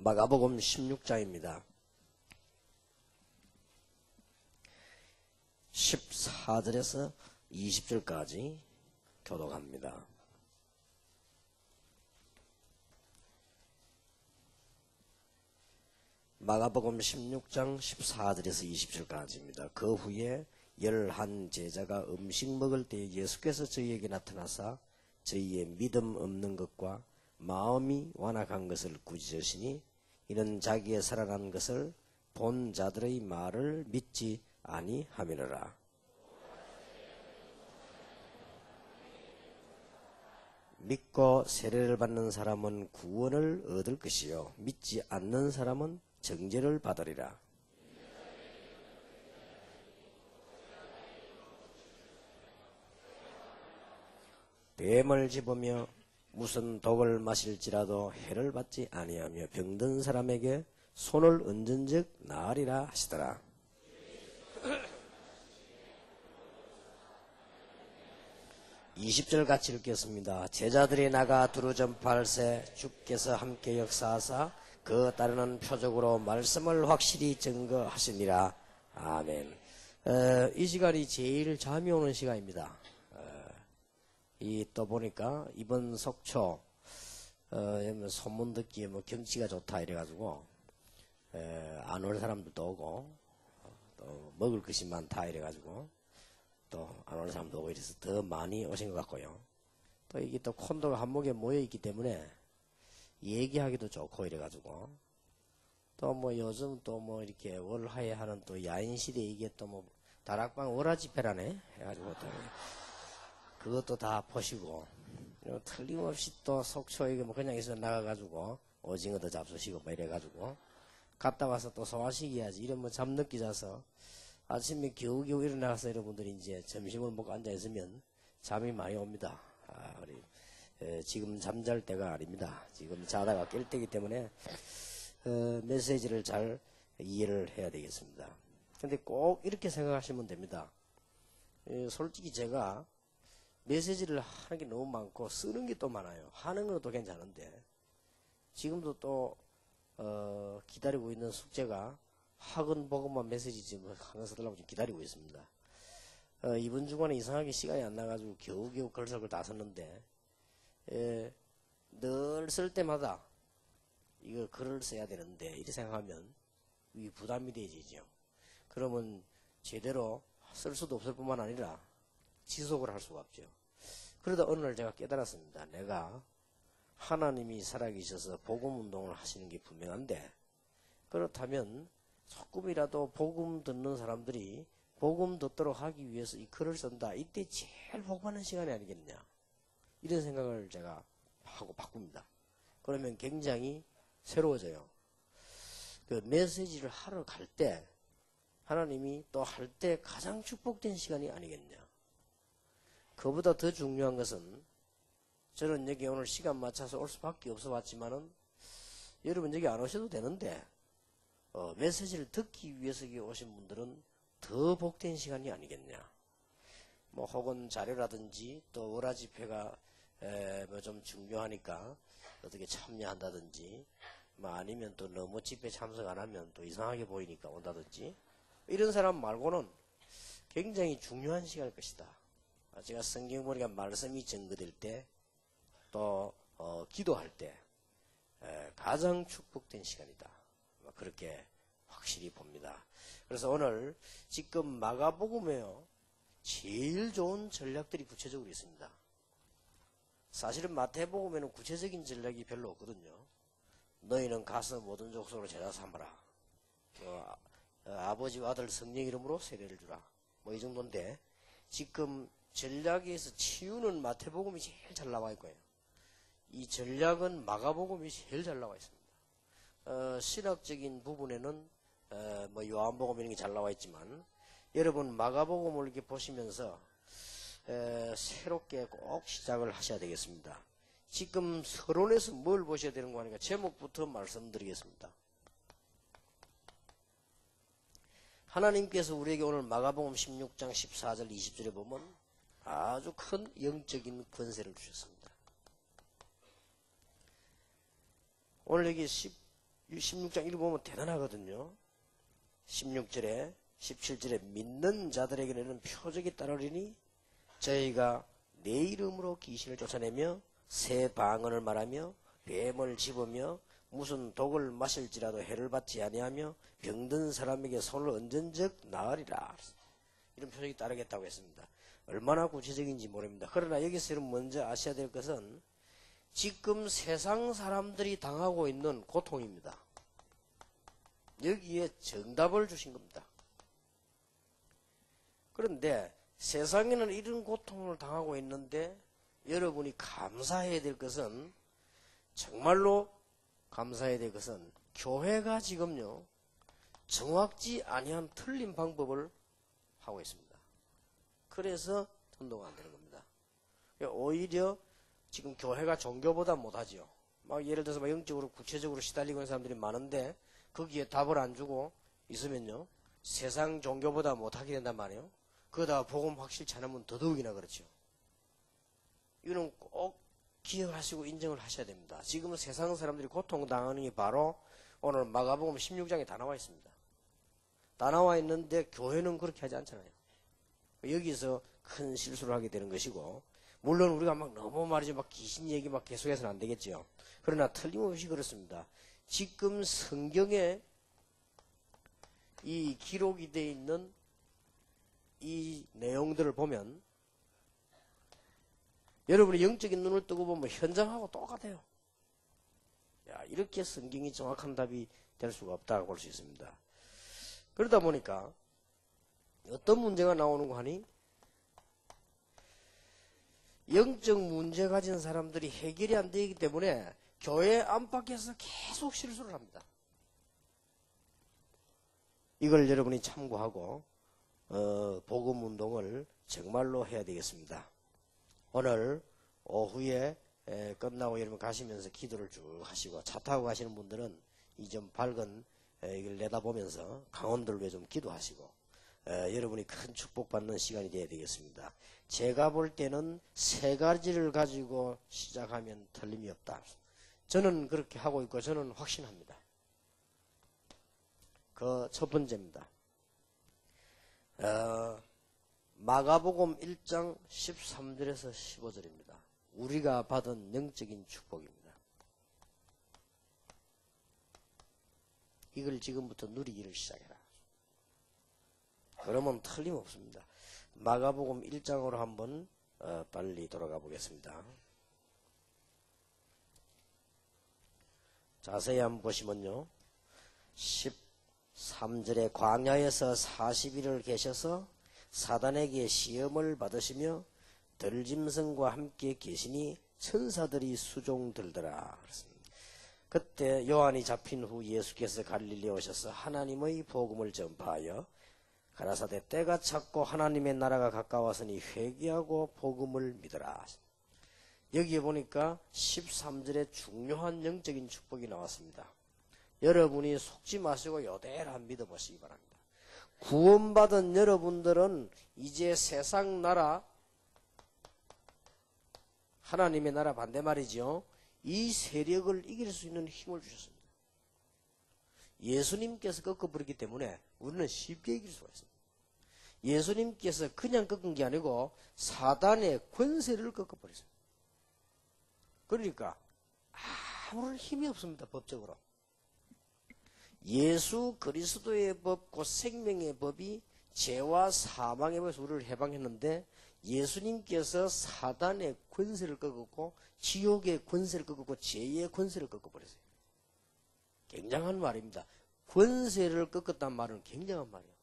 마가복음 16장입니다. 14절에서 20절까지 교독합니다. 마가복음 16장 14절에서 20절까지입니다. 그 후에 11 제자가 음식 먹을 때 예수께서 저희에게 나타나사 저희의 믿음 없는 것과 마음이 완악한 것을 꾸짖으시니 이는 자기의 살아난 것을 본 자들의 말을 믿지 아니함이로라. 믿고 세례를 받는 사람은 구원을 얻을 것이요 믿지 않는 사람은 정죄를 받으리라. 뱀을 집으며 무슨 독을 마실지라도 해를 받지 아니하며 병든 사람에게 손을 얹은즉 나으리라 하시더라. (20절) 같이 읽겠습니다. 제자들이 나가 두루 전파할세 주께서 함께 역사하사 그 따르는 표적으로 말씀을 확실히 증거하시니라. 아멘. 이 시간이 제일 잠이 오는 시간입니다. 또 보니까 이번 속초 소문 듣기에 뭐 경치가 좋다 이래가지고 안 올 사람들도 오고 또 먹을 것이 많다 이래가지고 또 안 올 사람도 오고 이래서 더 많이 오신 것 같고요. 또 이게 또 콘도가 한목에 모여 있기 때문에 얘기하기도 좋고 이래가지고 또 뭐 요즘 또 뭐 이렇게 월화에 하는 또 야인시대 이게 또 뭐 다락방 월화집회라네 해가지고 또 그것도 다 보시고 틀림없이 또 속초에 뭐 그냥 있어 나가가지고 오징어도 잡수시고 뭐 이래가지고 갔다 와서 또 소화식 해야지 이러면 잠 늦게 자서 아침에 겨우겨우 일어나서 여러분들이 이제 점심을 먹고 앉아있으면 잠이 많이 옵니다. 우리 지금 잠잘 때가 아닙니다. 지금 자다가 깰 때이기 때문에 메시지를 잘 이해를 해야 되겠습니다. 근데 꼭 이렇게 생각하시면 됩니다. 솔직히 제가 메시지를 하는 게 너무 많고 쓰는 게 또 많아요. 하는 건 또 괜찮은데 지금도 또 기다리고 있는 숙제가 학원 보고만 메시지 지금 하나 써달라고 지금 기다리고 있습니다. 이번 주간에 이상하게 시간이 안 나가지고 겨우겨우 글석을 다 썼는데 늘 쓸 때마다 이거 글을 써야 되는데 이렇게 생각하면 이 부담이 되지죠. 그러면 제대로 쓸 수도 없을 뿐만 아니라 지속을 할 수가 없죠. 그러다 어느 날 제가 깨달았습니다. 내가 하나님이 살아계셔서 복음운동을 하시는 게 분명한데 그렇다면 조금이라도 복음 듣는 사람들이 복음 듣도록 하기 위해서 이 글을 쓴다. 이때 제일 복받는 시간이 아니겠냐. 이런 생각을 제가 하고 바꿉니다. 그러면 굉장히 새로워져요. 그 메시지를 하러 갈 때 하나님이 또 할 때 가장 축복된 시간이 아니겠냐. 그보다 더 중요한 것은 저는 여기 오늘 시간 맞춰서 올 수밖에 없어 왔지만은 여러분 여기 안 오셔도 되는데 메시지를 듣기 위해서 여기 오신 분들은 더 복된 시간이 아니겠냐. 뭐 혹은 자료라든지 또 월화 집회가 뭐 좀 중요하니까 어떻게 참여한다든지 뭐 아니면 또 너무 집회 참석 안 하면 또 이상하게 보이니까 온다든지 이런 사람 말고는 굉장히 중요한 시간일 것이다. 제가 성경 보니까 말씀이 증거될 때 또 기도할 때 가장 축복된 시간이다. 그렇게 확실히 봅니다. 그래서 오늘 지금 마가복음에요 제일 좋은 전략들이 구체적으로 있습니다. 사실은 마태복음에는 구체적인 전략이 별로 없거든요. 너희는 가서 모든 족속으로 제자 삼아라. 아버지와 아들 성령 이름으로 세례를 주라. 뭐 이 정도인데 지금 전략에서 치유는 마태복음이 제일 잘 나와 있고요. 이 전략은 마가복음이 제일 잘 나와 있습니다. 신학적인 부분에는 뭐 요한복음 이런 게 잘 나와 있지만 여러분 마가복음을 이렇게 보시면서 새롭게 꼭 시작을 하셔야 되겠습니다. 지금 서론에서 뭘 보셔야 되는 거 아니까 제목부터 말씀드리겠습니다. 하나님께서 우리에게 오늘 마가복음 16장 14절 20절에 보면 아주 큰 영적인 권세를 주셨습니다. 오늘 여기 16장 읽어보면 대단하거든요. 16절에 17절에 믿는 자들에게는 표적이 따르리니 저희가 내 이름으로 귀신을 쫓아내며 새 방언을 말하며 뱀을 집으며 무슨 독을 마실지라도 해를 받지 아니하며 병든 사람에게 손을 얹은 적 나으리라. 이런 표적이 따르겠다고 했습니다. 얼마나 구체적인지 모릅니다. 그러나 여기서 여러분 먼저 아셔야 될 것은 지금 세상 사람들이 당하고 있는 고통입니다. 여기에 정답을 주신 겁니다. 그런데 세상에는 이런 고통을 당하고 있는데 여러분이 감사해야 될 것은, 정말로 감사해야 될 것은 교회가 지금요 정확지 아니한 틀린 방법을 하고 있습니다. 그래서 전도가 안 되는 겁니다. 오히려 지금 교회가 종교보다 못하지요. 막 예를 들어서 막 영적으로 구체적으로 시달리고 있는 사람들이 많은데 거기에 답을 안 주고 있으면요 세상 종교보다 못하게 된단 말이에요. 그러다가 복음 확실치 않으면 더더욱이나 그렇죠. 이거는 꼭 기억하시고 인정을 하셔야 됩니다. 지금 세상 사람들이 고통당하는 게 바로 오늘 마가복음 16장에 다 나와 있습니다. 다 나와 있는데 교회는 그렇게 하지 않잖아요. 여기서 큰 실수를 하게 되는 것이고, 물론 우리가 막 너무 말이죠, 막 귀신 얘기 막 계속해서는 안 되겠죠. 그러나 틀림없이 그렇습니다. 지금 성경에 이 기록이 되어 있는 이 내용들을 보면 여러분이 영적인 눈을 뜨고 보면 현장하고 똑같아요. 야, 이렇게 성경이 정확한 답이 될 수가 없다고 볼 수 있습니다. 그러다 보니까 어떤 문제가 나오는 거 하니, 영적 문제 가진 사람들이 해결이 안 되기 때문에 교회 안팎에서 계속 실수를 합니다. 이걸 여러분이 참고하고 복음 운동을 정말로 해야 되겠습니다. 오늘 오후에 끝나고 여러분 가시면서 기도를 쭉 하시고, 차 타고 가시는 분들은 이 좀 밝은 이걸 내다보면서 강원도를 좀 기도하시고, 여러분이 큰 축복받는 시간이 되어야 되겠습니다. 제가 볼 때는 세 가지를 가지고 시작하면 틀림이 없다. 저는 그렇게 하고 있고 저는 확신합니다. 그 첫 번째입니다. 마가복음 1장 13절에서 15절입니다. 우리가 받은 영적인 축복입니다. 이걸 지금부터 누리기를 시작해라. 그러면 틀림없습니다. 마가복음 1장으로 한번 빨리 돌아가 보겠습니다. 자세히 한번 보시면요, 13절에 광야에서 40일을 계셔서 사단에게 시험을 받으시며 들짐승과 함께 계시니 천사들이 수종들더라. 그렇습니다. 그때 요한이 잡힌 후 예수께서 갈릴리에 오셔서 하나님의 복음을 전파하여 가라사대 때가 찼고 하나님의 나라가 가까웠으니 회개하고 복음을 믿어라. 여기에 보니까 13절에 중요한 영적인 축복이 나왔습니다. 여러분이 속지 마시고 요대로 한번 믿어보시기 바랍니다. 구원받은 여러분들은 이제 세상 나라, 하나님의 나라 반대 말이죠. 이 세력을 이길 수 있는 힘을 주셨습니다. 예수님께서 꺾어버렸기 때문에 우리는 쉽게 이길 수가 있습니다. 예수님께서 그냥 꺾은 게 아니고 사단의 권세를 꺾어버렸어요. 그러니까 아무런 힘이 없습니다. 법적으로. 예수 그리스도의 법, 곧 생명의 법이 죄와 사망의 법에서 우리를 해방했는데, 예수님께서 사단의 권세를 꺾었고 지옥의 권세를 꺾었고 죄의 권세를 꺾어버렸어요. 굉장한 말입니다. 권세를 꺾었다는 말은 굉장한 말이에요.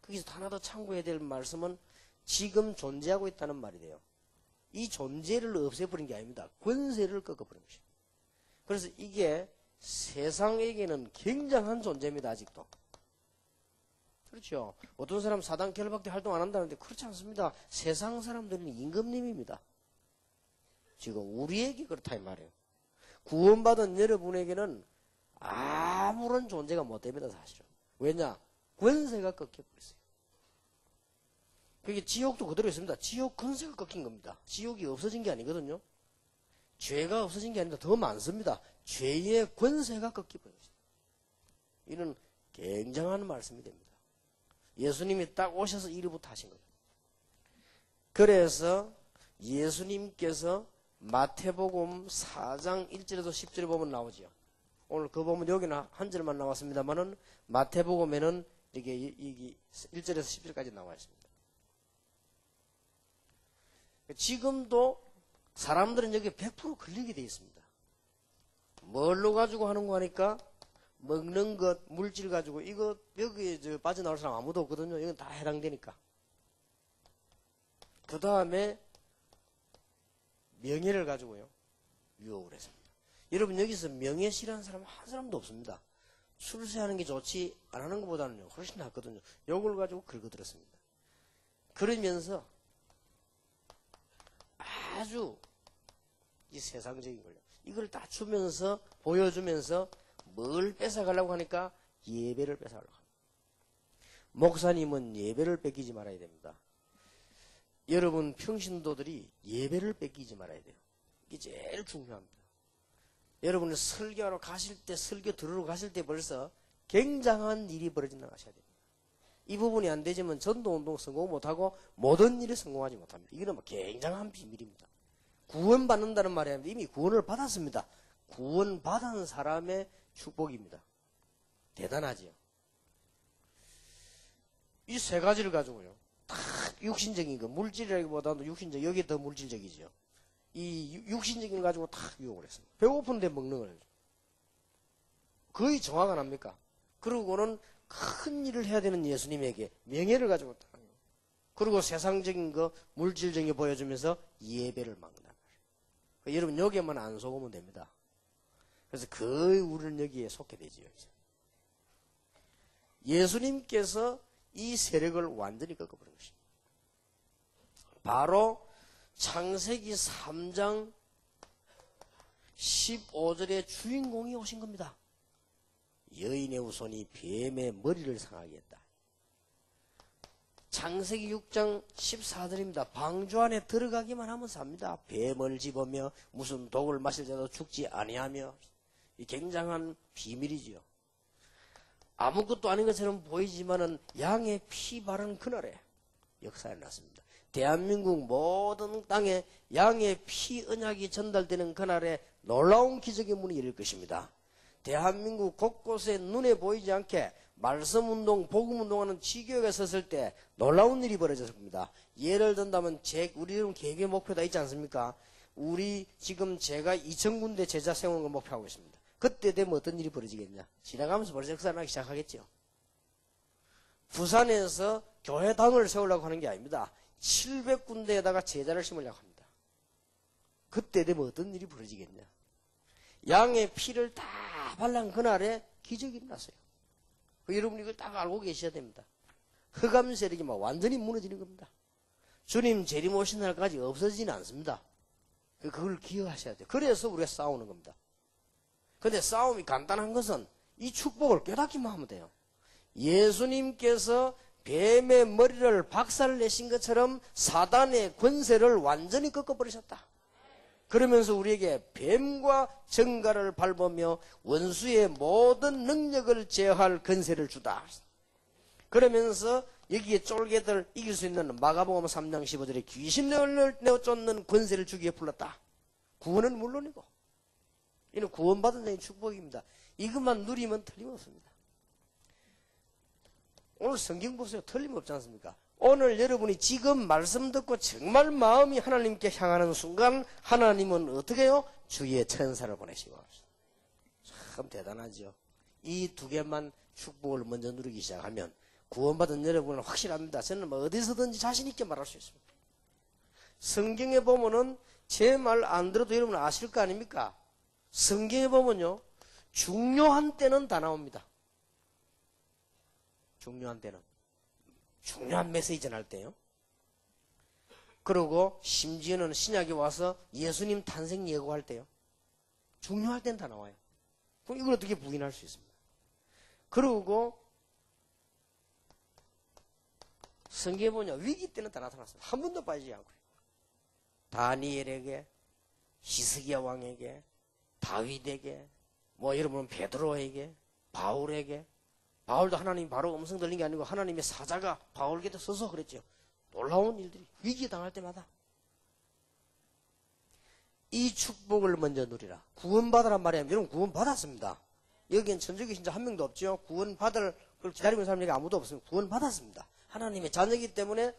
거기서 하나 더 참고해야 될 말씀은 지금 존재하고 있다는 말이 돼요. 이 존재를 없애버린 게 아닙니다. 권세를 꺾어버린 것이에요. 그래서 이게 세상에게는 굉장한 존재입니다. 아직도. 그렇죠. 어떤 사람 사단 결박대 활동 안 한다는데 그렇지 않습니다. 세상 사람들은 임금님입니다. 지금 우리에게 그렇다 이 말이에요. 구원받은 여러분에게는 아무런 존재가 못 됩니다. 사실은. 왜냐? 권세가 꺾여버렸어요. 그게 지옥도 그대로 있습니다. 지옥 권세가 꺾인 겁니다. 지옥이 없어진 게 아니거든요. 죄가 없어진 게 아니라 더 많습니다. 죄의 권세가 꺾여버렸어요. 이는 굉장한 말씀이 됩니다. 예수님이 딱 오셔서 이리부터 하신 거예요. 그래서 예수님께서 마태복음 4장 1절에서 10절에 보면 나오죠. 오늘 그 보면 여기는 한 절만 나왔습니다만은 마태복음에는 이게 1절에서 10절까지 나와 있습니다. 지금도 사람들은 여기 100% 걸리게 되어 있습니다. 뭘로 가지고 하는 거 하니까 먹는 것, 물질 가지고 이거 여기에 빠져나올 사람 아무도 없거든요. 이건 다 해당되니까. 그 다음에 명예를 가지고요. 유혹을 했습니다. 여러분 여기서 명예 싫어하는 사람 한 사람도 없습니다. 출세하는 게 좋지 안 하는 것보다는 훨씬 낫거든요. 요걸 가지고 긁어들었습니다. 그러면서 아주 이 세상적인 걸요. 이걸 다 주면서 보여주면서 뭘 뺏어가려고 하니까 예배를 뺏어가려고 합니다. 목사님은 예배를 뺏기지 말아야 됩니다. 여러분 평신도들이 예배를 뺏기지 말아야 돼요. 이게 제일 중요합니다. 여러분은 설교하러 가실 때, 설교 들으러 가실 때 벌써 굉장한 일이 벌어진다고 하셔야 됩니다. 이 부분이 안 되지만 전도운동 성공 못하고 모든 일에 성공하지 못합니다. 이거는 굉장한 비밀입니다. 구원받는다는 말이 아니라 이미 구원을 받았습니다. 구원받은 사람의 축복입니다. 대단하지요. 이 세 가지를 가지고요. 다 육신적인 거, 물질이라기보다도 육신적, 여기 더 물질적이죠. 이 육신적인 거 가지고 다 유혹을 했습니다. 배고픈데 먹는 거예요. 거의 정화가 납니까? 그러고는 큰 일을 해야 되는 예수님에게 명예를 가지고 딱. 그리고 세상적인 거, 물질적인 거 보여주면서 예배를 막는다. 여러분 여기에만 안 속으면 됩니다. 그래서 거의 우리는 여기에 속게 되지요. 이제. 예수님께서 이 세력을 완전히 꺾어버린 것입니다. 바로 창세기 3장 15절의 주인공이 오신 겁니다. 여인의 후손이 뱀의 머리를 상하게 했다. 창세기 6장 14절입니다. 방주 안에 들어가기만 하면 삽니다. 뱀을 집으며 무슨 독을 마실 자도 죽지 아니하며. 이 굉장한 비밀이지요. 아무것도 아닌 것처럼 보이지만은 양의 피 바른 그날에 역사가 났습니다. 대한민국 모든 땅에 양의 피 언약이 전달되는 그날에 놀라운 기적의 문이 열릴 것입니다. 대한민국 곳곳에 눈에 보이지 않게 말씀운동, 복음운동하는 지교회가 섰을 때 놀라운 일이 벌어졌습니다. 예를 든다면 우리 여러분 계획의 목표 다 있지 않습니까? 우리 지금 제가 2000군데 제자 세우는 걸 목표하고 있습니다. 그때 되면 어떤 일이 벌어지겠냐? 지나가면서 벌써 역사나기 시작하겠죠. 부산에서 교회당을 세우려고 하는 게 아닙니다. 700군데에다가 제자를 심으려고 합니다. 그때 되면 어떤 일이 벌어지겠냐? 양의 피를 다 발란 그날에 기적이 일어났어요. 여러분 이걸 딱 알고 계셔야 됩니다. 흑암 세력이 막 완전히 무너지는 겁니다. 주님 재림 오신 날까지 없어지지는 않습니다. 그걸 기억하셔야 돼요. 그래서 우리가 싸우는 겁니다. 근데 싸움이 간단한 것은 이 축복을 깨닫기만 하면 돼요. 예수님께서 뱀의 머리를 박살내신 것처럼 사단의 권세를 완전히 꺾어버리셨다. 그러면서 우리에게 뱀과 정갈을 밟으며 원수의 모든 능력을 제어할 권세를 주다. 그러면서 여기에 쫄개들 이길 수 있는 마가복음 3장 15절에 귀신을 내쫓는 권세를 주기에 불렀다. 구원은 물론이고 이는 구원받은 자의 축복입니다. 이것만 누리면 틀림없습니다. 오늘 성경 보세요. 틀림없지 않습니까? 오늘 여러분이 지금 말씀 듣고 정말 마음이 하나님께 향하는 순간 하나님은 어떻게 해요? 주의 천사를 보내시고 참 대단하죠. 이 두 개만 축복을 먼저 누리기 시작하면 구원받은 여러분은 확실합니다. 저는 뭐 어디서든지 자신 있게 말할 수 있습니다. 성경에 보면은 제 말 안 들어도 여러분 아실 거 아닙니까? 성경에 보면요 중요한 때는 다 나옵니다. 중요한 때는 중요한 메시지 전할 때요. 그리고 심지어는 신약에 와서 예수님 탄생 예고할 때요. 중요할 때는 다 나와요. 그럼 이걸 어떻게 부인할 수 있습니까? 그리고 성경에 보냐 위기 때는 다 나타났습니다. 한 번도 빠지지 않고요. 다니엘에게, 히스기야 왕에게, 다윗에게, 뭐 여러분 베드로에게, 바울에게 바울도 하나님 바로 음성 들린 게 아니고 하나님의 사자가 바울에게 서서 그랬죠. 놀라운 일들이 위기 당할 때마다 이 축복을 먼저 누리라. 구원받으란 말이야. 여러분 구원받았습니다. 여기엔 천주교 신자 한 명도 없죠. 구원받을 걸 기다리고 있는 사람이 아무도 없습니다. 구원받았습니다. 하나님의 자녀이기 때문에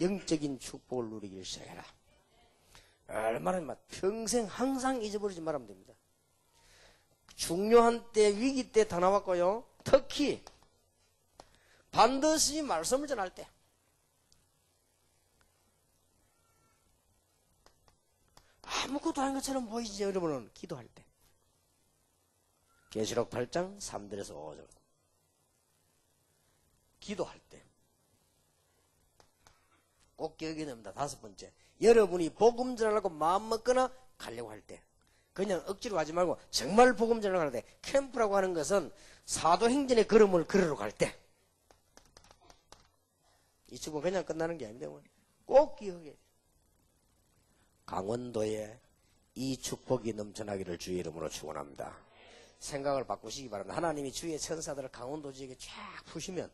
영적인 축복을 누리길 시작해라. 얼마나 평생 항상 잊어버리지 말하면 됩니다. 중요한 때 위기 때 다 나왔고요. 특히 반드시 말씀을 전할 때 아무것도 아닌 것처럼 보이지 여러분은 기도할 때 계시록 8장 3절에서 5절 기도할 때 꼭 기억해야 됩니다. 5번째 여러분이 복음 전하려고 마음 먹거나 가려고 할 때 그냥 억지로 가지 말고 정말 복음 전하려고 할 때 캠프라고 하는 것은 사도행전의 걸음을 걸으러 갈 때 이 축복은 그냥 끝나는 게 아닙니다. 꼭 기억해야 돼요. 강원도에 이 축복이 넘쳐나기를 주의 이름으로 축원합니다. 생각을 바꾸시기 바랍니다. 하나님이 주의 천사들을 강원도 지역에 쫙 푸시면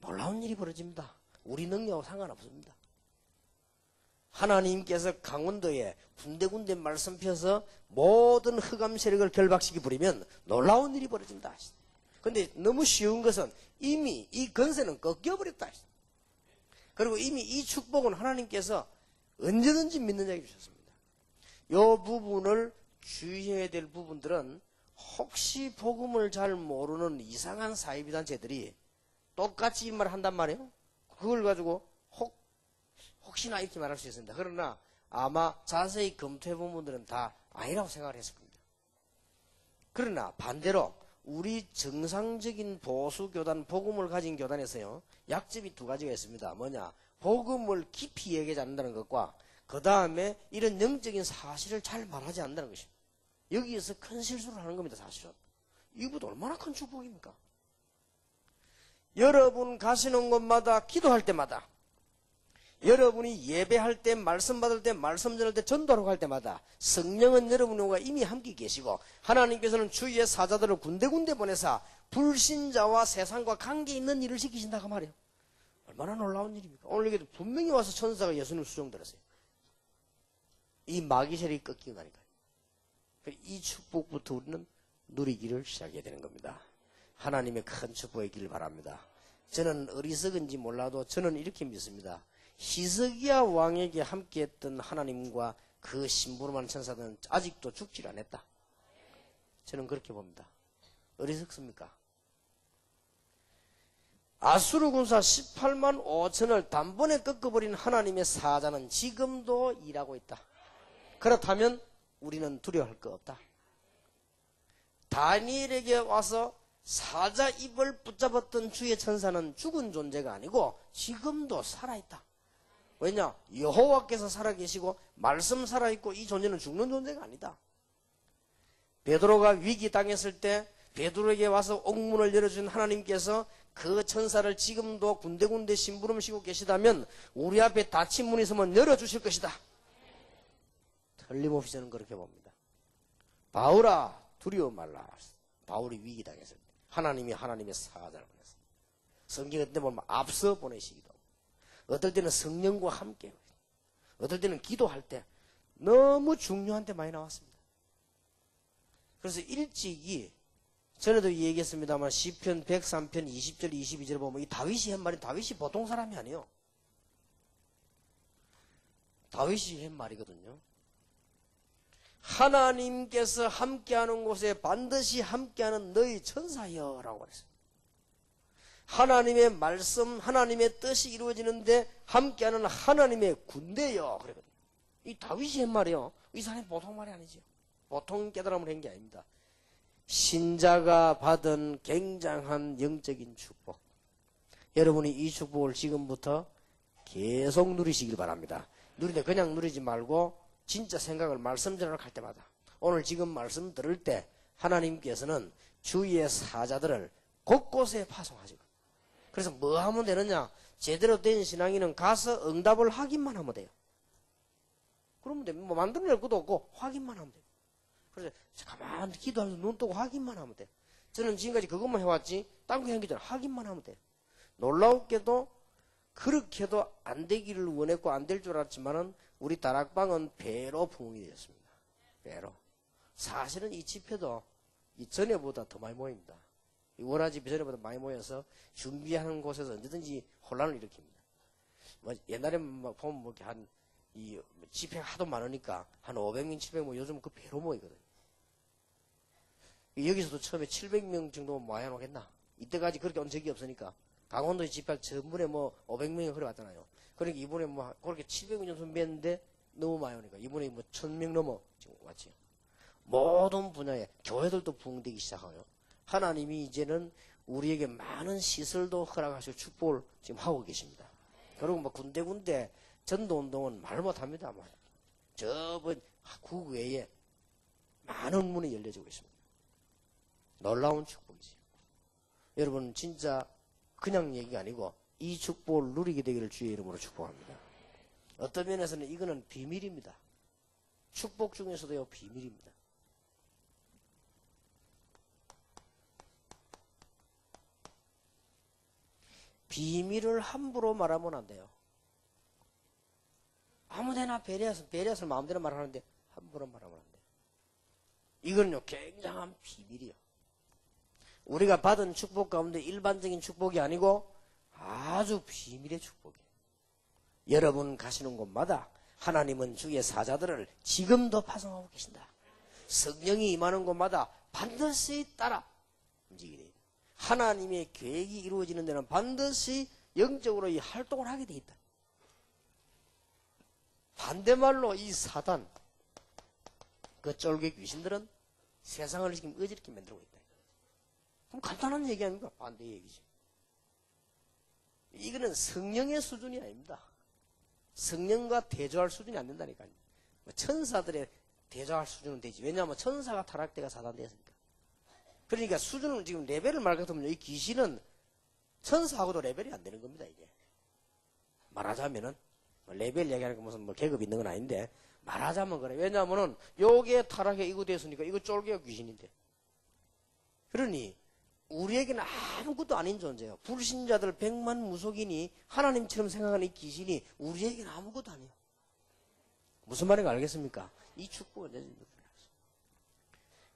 놀라운 일이 벌어집니다. 우리 능력하고 상관없습니다. 하나님께서 강원도에 군데군데 말씀 펴서 모든 흑암 세력을 결박시키 부리면 놀라운 일이 벌어진다. 그런데 너무 쉬운 것은 이미 이 건세는 꺾여버렸다. 그리고 이미 이 축복은 하나님께서 언제든지 믿는 자에게 주셨습니다. 이 부분을 주의해야 될 부분들은 혹시 복음을 잘 모르는 이상한 사이비단체들이 똑같이 이 말을 한단 말이에요. 그걸 가지고 혹시나 이렇게 말할 수 있습니다. 그러나 아마 자세히 검토해본 분들은 다 아니라고 생각을 했을 겁니다. 그러나 반대로 우리 정상적인 보수교단, 복음을 가진 교단에서요, 약점이 2가지가 있습니다. 뭐냐? 복음을 깊이 얘기하지 않는다는 것과 그 다음에 이런 영적인 사실을 잘 말하지 않는다는 것입니다. 여기에서 큰 실수를 하는 겁니다. 사실은. 이것도 얼마나 큰 축복입니까? 여러분 가시는 곳마다 기도할 때마다 여러분이 예배할 때, 말씀 받을 때, 말씀 전할 때, 전도하러 갈 때마다 성령은 여러분과 이미 함께 계시고 하나님께서는 주의 사자들을 군데군데 보내사 불신자와 세상과 관계 있는 일을 시키신다고 말이에요. 얼마나 놀라운 일입니까? 오늘 여기도 분명히 와서 천사가 예수님 수종들었어요. 이 마귀세력이 꺾이고 나니까요. 이 축복부터 우리는 누리기를 시작해야 되는 겁니다. 하나님의 큰 축복이 있기를 바랍니다. 저는 어리석은지 몰라도 저는 이렇게 믿습니다. 히스기야 왕에게 함께했던 하나님과 그 심부름하는 천사들은 아직도 죽질 않았다. 저는 그렇게 봅니다. 어리석습니까? 아수르 군사 18만 5천을 단번에 꺾어버린 하나님의 사자는 지금도 일하고 있다. 그렇다면 우리는 두려워할 거 없다. 다니엘에게 와서 사자 입을 붙잡았던 주의 천사는 죽은 존재가 아니고 지금도 살아있다. 왜냐? 여호와께서 살아계시고 말씀 살아있고 이 존재는 죽는 존재가 아니다. 베드로가 위기 당했을 때 베드로에게 와서 옥문을 열어준 하나님께서 그 천사를 지금도 군데군데 심부름 쉬고 계시다면 우리 앞에 닫힌 문이 있으면 열어주실 것이다. 틀림없이 저는 그렇게 봅니다. 바울아 두려워 말라. 바울이 위기 당했을 때 하나님이 하나님의 사자를 보냈어요. 성경에 보면 앞서 보내시기도 하고 어떨 때는 성령과 함께 어떨 때는 기도할 때 너무 중요한 때 많이 나왔습니다. 그래서 일찍이 전에도 얘기했습니다만 시편 103편 20절 22절 보면 이 다윗이 한 말이 다윗이 보통 사람이 아니에요. 다윗이 한 말이거든요. 하나님께서 함께하는 곳에 반드시 함께하는 너희 천사여 라고 그랬어요. 하나님의 말씀 하나님의 뜻이 이루어지는데 함께하는 하나님의 군대여 그랬거든요. 이 다윗이 한 말이에요. 이 사람이 보통 말이 아니죠. 보통 깨달음을 한 게 아닙니다. 신자가 받은 굉장한 영적인 축복. 여러분이 이 축복을 지금부터 계속 누리시길 바랍니다. 누리되 그냥 누리지 말고 진짜 생각을 말씀 전하러 갈 때마다 오늘 지금 말씀 들을 때 하나님께서는 주위의 사자들을 곳곳에 파송하시고 그래서 뭐 하면 되느냐? 제대로 된 신앙인은 가서 응답을 확인만 하면 돼요. 그러면 돼. 뭐 만들어낼 것도 없고 확인만 하면 돼요. 그래서 가만히 기도하면서 눈 뜨고 확인만 하면 돼. 저는 지금까지 그것만 해왔지 딴 거 한게 하기만 하면 돼. 놀라웠게도 그렇게도 안 되기를 원했고 안 될 줄 알았지만은 우리 다락방은 배로 부흥이 되었습니다. 배로. 사실은 이 집회도 이 전에보다 더 많이 모입니다. 이 원화집회 전에보다 많이 모여서 준비하는 곳에서 언제든지 혼란을 일으킵니다. 뭐 옛날에 막 보면 뭐 한 이 집회가 하도 많으니까 한 500명, 700명 요즘 그 배로 모이거든요. 여기서도 처음에 700명 정도 모아놓겠나? 이때까지 그렇게 온 적이 없으니까. 강원도에 집회 전번에 뭐 500명이 그래 왔잖아요. 그러니까 이번에 뭐 그렇게 700명 정도 준비했는데 너무 많이 오니까 이번에 뭐 1000명 넘어 지금 왔지. 모든 분야에 교회들도 부흥되기 시작하고요. 하나님이 이제는 우리에게 많은 시설도 허락하시고 축복을 지금 하고 계십니다. 그리고 뭐 군데군데 전도운동은 말 못합니다. 저번 국외에 많은 문이 열려지고 있습니다. 놀라운 축복이지. 여러분 진짜 그냥 얘기가 아니고 이 축복을 누리게 되기를 주의 이름으로 축복합니다. 어떤 면에서는 이거는 비밀입니다. 축복 중에서도요 비밀입니다. 비밀을 함부로 말하면 안 돼요. 아무데나 배려해서 마음대로 말하는데 함부로 말하면 안 돼요. 이건요 굉장한 비밀이요. 우리가 받은 축복 가운데 일반적인 축복이 아니고 아주 비밀의 축복이에요. 여러분 가시는 곳마다 하나님은 주의 사자들을 지금도 파송하고 계신다. 성령이 임하는 곳마다 반드시 따라 움직이게 돼요. 하나님의 계획이 이루어지는 데는 반드시 영적으로 이 활동을 하게 돼 있다. 반대말로 이 사단, 그 쫄개 귀신들은 세상을 지금 어지럽게 만들고 있다. 그럼 간단한 얘기 아닙니까? 반대 얘기지. 이거는 성령의 수준이 아닙니다. 성령과 대조할 수준이 안 된다니까요. 천사들의 대조할 수준은 되지. 왜냐하면 천사가 타락대가 사단되었으니까. 그러니까 수준은 지금 레벨을 말 같으면 이 귀신은 천사하고도 레벨이 안 되는 겁니다. 이게 말하자면은 레벨 얘기하는 거 무슨 뭐 계급 있는 건 아닌데 말하자면 그래. 왜냐하면은 요게 타락에 이거 됐으니까 이거 쫄개가 귀신인데. 그러니 우리에게는 아무것도 아닌 존재예요. 불신자들 100만 무속인이 하나님처럼 생각하는 이 귀신이 우리에게는 아무것도 아니에요. 무슨 말인가 알겠습니까? 이 축복은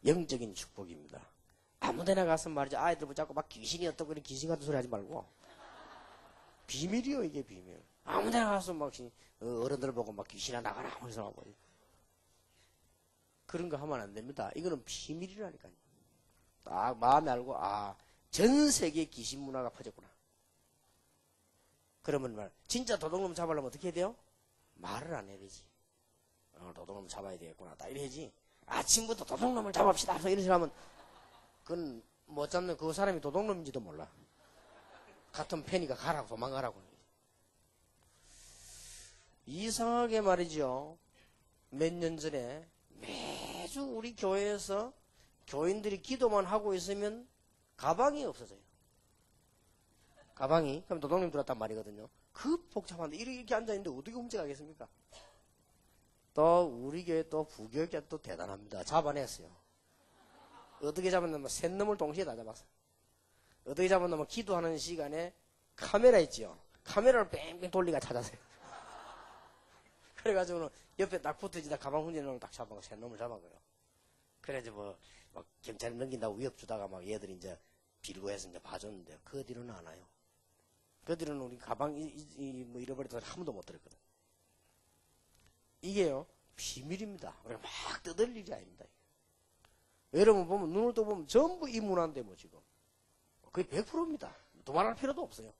영적인 축복입니다. 아무데나 가서 말이죠. 아이들 붙잡고 막 귀신이 어떻고 이런 귀신 같은 소리 하지 말고. 비밀이요, 이게 비밀. 아무데나 가서 막 어른들 보고 막 귀신아 나가라 하면서 하고 그런 거 하면 안 됩니다. 이거는 비밀이라니까요. 딱 마음에 알고 전 세계에 귀신 문화가 퍼졌구나. 그러면 말 진짜 도둑놈 잡으려면 어떻게 해야 돼요? 말을 안 해야 되지. 도둑놈 잡아야 되겠구나. 딱 이래야지. 아침부터 도둑놈을 잡읍시다. 이런 식으로 하면 그건 못 잡는 그 사람이 도둑놈인지도 몰라. 같은 패니까 가라고 도망가라고. 이상하게 말이죠. 몇 년 전에 매주 우리 교회에서 교인들이 기도만 하고 있으면 가방이 없어져요. 가방이. 그럼 도둑님 들었단 말이거든요. 그 복잡한데 이렇게 앉아있는데 어떻게 훔쳐가겠습니까? 또 우리 교회 또 부교육자 또 대단합니다. 잡아냈어요. 어떻게 잡았냐면 셋 놈을 동시에 다 잡았어요. 어떻게 잡았냐면 기도하는 시간에 카메라 있지요. 카메라를 뺑뺑 돌리가 찾았어요. 그래가지고는 옆에 딱 붙어지다 가방 hun지는 놈을 딱 잡아서 셋 놈을 잡아고요. 그래서 막 경찰에 넘긴다고 위협 주다가 막 얘들이 이제 빌고 해서 이제 봐줬는데 그 뒤로는 안 와요. 그 뒤로는 우리 가방 뭐 잃어버렸다고 한 번도 못 들었거든. 이게요 비밀입니다. 우리가 막 떠들 일이 아닙니다. 여러분 보면 눈을 떠보면 전부 이 문화인데 뭐 지금 거의 100%입니다. 도말할 필요도 없어요.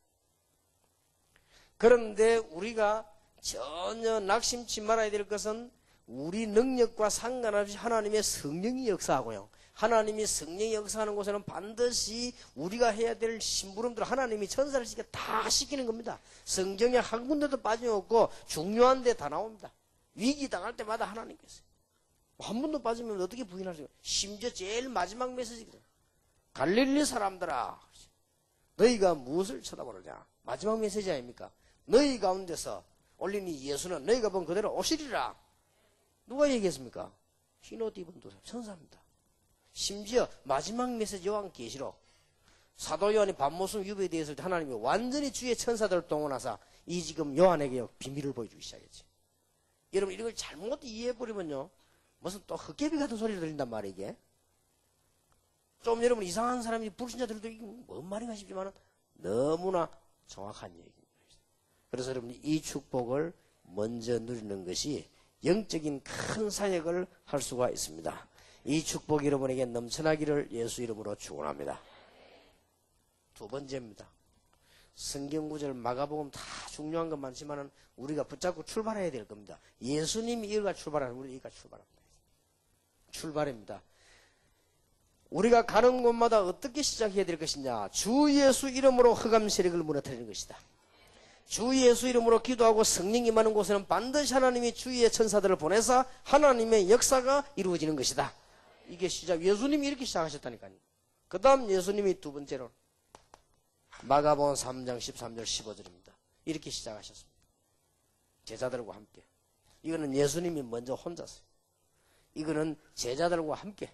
그런데 우리가 전혀 낙심치 말아야 될 것은 우리 능력과 상관없이 하나님의 성령이 역사하고요. 하나님이 성령이 역사하는 곳에는 반드시 우리가 해야 될 심부름들 하나님이 천사를 시켜 다 시키는 겁니다. 성경에 한 군데도 빠짐없고 중요한 데 다 나옵니다. 위기 당할 때마다 하나님께서 한 번도 빠지면 어떻게 부인할 수 있어요? 심지어 제일 마지막 메시지거든요. 갈릴리 사람들아 너희가 무엇을 쳐다보느냐. 마지막 메시지 아닙니까? 너희 가운데서 올린 이 예수는 너희가 본 그대로 오시리라. 누가 얘기했습니까? 흰옷 입은 두 천사입니다. 심지어 마지막 메시지 요한계시록 사도 요한이 밤모습 유배되었을 때 하나님이 완전히 주의 천사들을 동원하사 이 지금 요한에게 비밀을 보여주기 시작했지. 여러분 이걸 잘못 이해해버리면요 무슨 또 헛개비 같은 소리를 들린단 말이에요. 이게 좀 여러분 이상한 사람이 불신자들도 이게 뭔 말인가 싶지만 너무나 정확한 얘기입니다. 그래서 여러분이 이 축복을 먼저 누리는 것이 영적인 큰 사역을 할 수가 있습니다. 이 축복이 여러분에게 넘쳐나기를 예수 이름으로 축원합니다. 두 번째입니다. 성경구절 마가복음 다 중요한 건 많지만 우리가 붙잡고 출발해야 될 겁니다. 예수님이 이거가 출발하는 우리 이거가 출발합니다. 출발입니다. 우리가 가는 곳마다 어떻게 시작해야 될 것이냐. 주 예수 이름으로 흑암 세력을 무너뜨리는 것이다. 주 예수 이름으로 기도하고 성령 임하는 곳에는 반드시 하나님이 주의 천사들을 보내서 하나님의 역사가 이루어지는 것이다. 이게 시작. 예수님이 이렇게 시작하셨다니까요. 그 다음 예수님이 두 번째로 마가복음 3장 13절 15절입니다. 이렇게 시작하셨습니다. 제자들과 함께. 이거는 예수님이 먼저 혼자서. 이거는 제자들과 함께.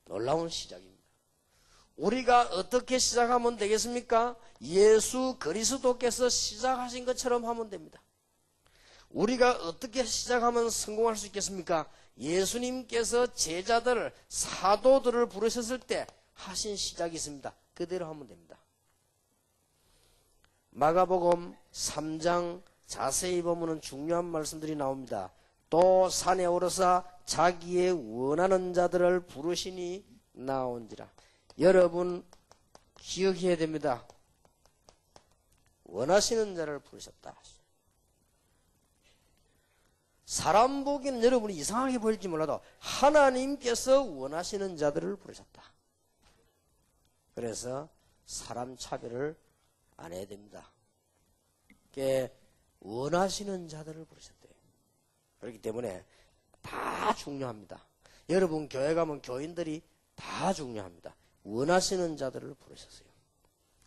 놀라운 시작입니다. 우리가 어떻게 시작하면 되겠습니까? 예수 그리스도께서 시작하신 것처럼 하면 됩니다. 우리가 어떻게 시작하면 성공할 수 있겠습니까? 예수님께서 제자들, 사도들을 부르셨을 때 하신 시작이 있습니다. 그대로 하면 됩니다. 마가복음 3장 자세히 보면 중요한 말씀들이 나옵니다. 또 산에 오르사 자기의 원하는 자들을 부르시니 나온지라. 여러분 기억해야 됩니다. 원하시는 자를 부르셨다. 사람 보기에는 여러분이 이상하게 보일지 몰라도 하나님께서 원하시는 자들을 부르셨다. 그래서 사람 차별을 안 해야 됩니다. 원하시는 자들을 부르셨대요. 그렇기 때문에 다 중요합니다. 여러분 교회 가면 교인들이 다 중요합니다. 원하시는 자들을 부르셨어요.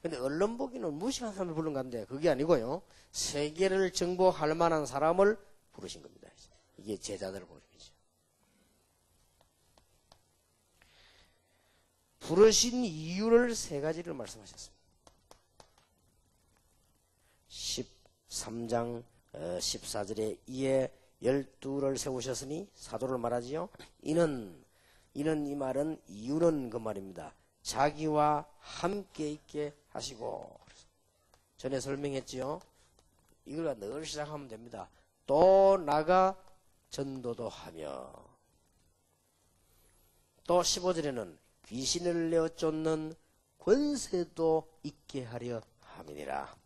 근데 언론 보기는 무식한 사람을 부른 건데 그게 아니고요. 세계를 정복할 만한 사람을 부르신 겁니다. 이게 제자들을 부르신 거죠. 부르신 이유를 세 가지를 말씀하셨습니다. 13장 14절에 이에 12를 세우셨으니 사도를 말하지요. 이는 이 말은 이유는 그 말입니다. 자기와 함께 있게 하시고. 전에 설명했지요. 이걸 늘 시작하면 됩니다. 또 나가 전도도 하며. 또 15절에는 귀신을 내어 쫓는 권세도 있게 하려 함이니라.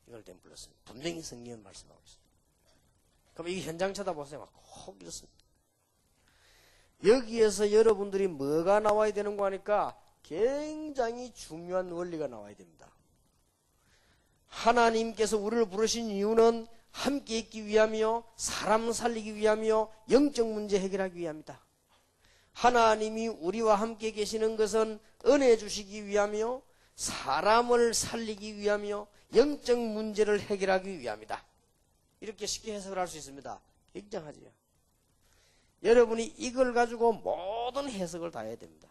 이걸 템플렀습니다. 분명히 성경은 말씀하고 있습니다. 그럼 이 현장 쳐다보세요. 막 콕 이렇습니다. 여기에서 여러분들이 뭐가 나와야 되는 거 하니까 굉장히 중요한 원리가 나와야 됩니다. 하나님께서 우리를 부르신 이유는 함께 있기 위함이요, 사람 살리기 위함이요, 영적 문제 해결하기 위함이다. 하나님이 우리와 함께 계시는 것은 은혜 주시기 위함이요, 사람을 살리기 위함이요, 영적 문제를 해결하기 위함이다. 이렇게 쉽게 해석을 할 수 있습니다. 굉장하지요. 여러분이 이걸 가지고 모든 해석을 다 해야 됩니다.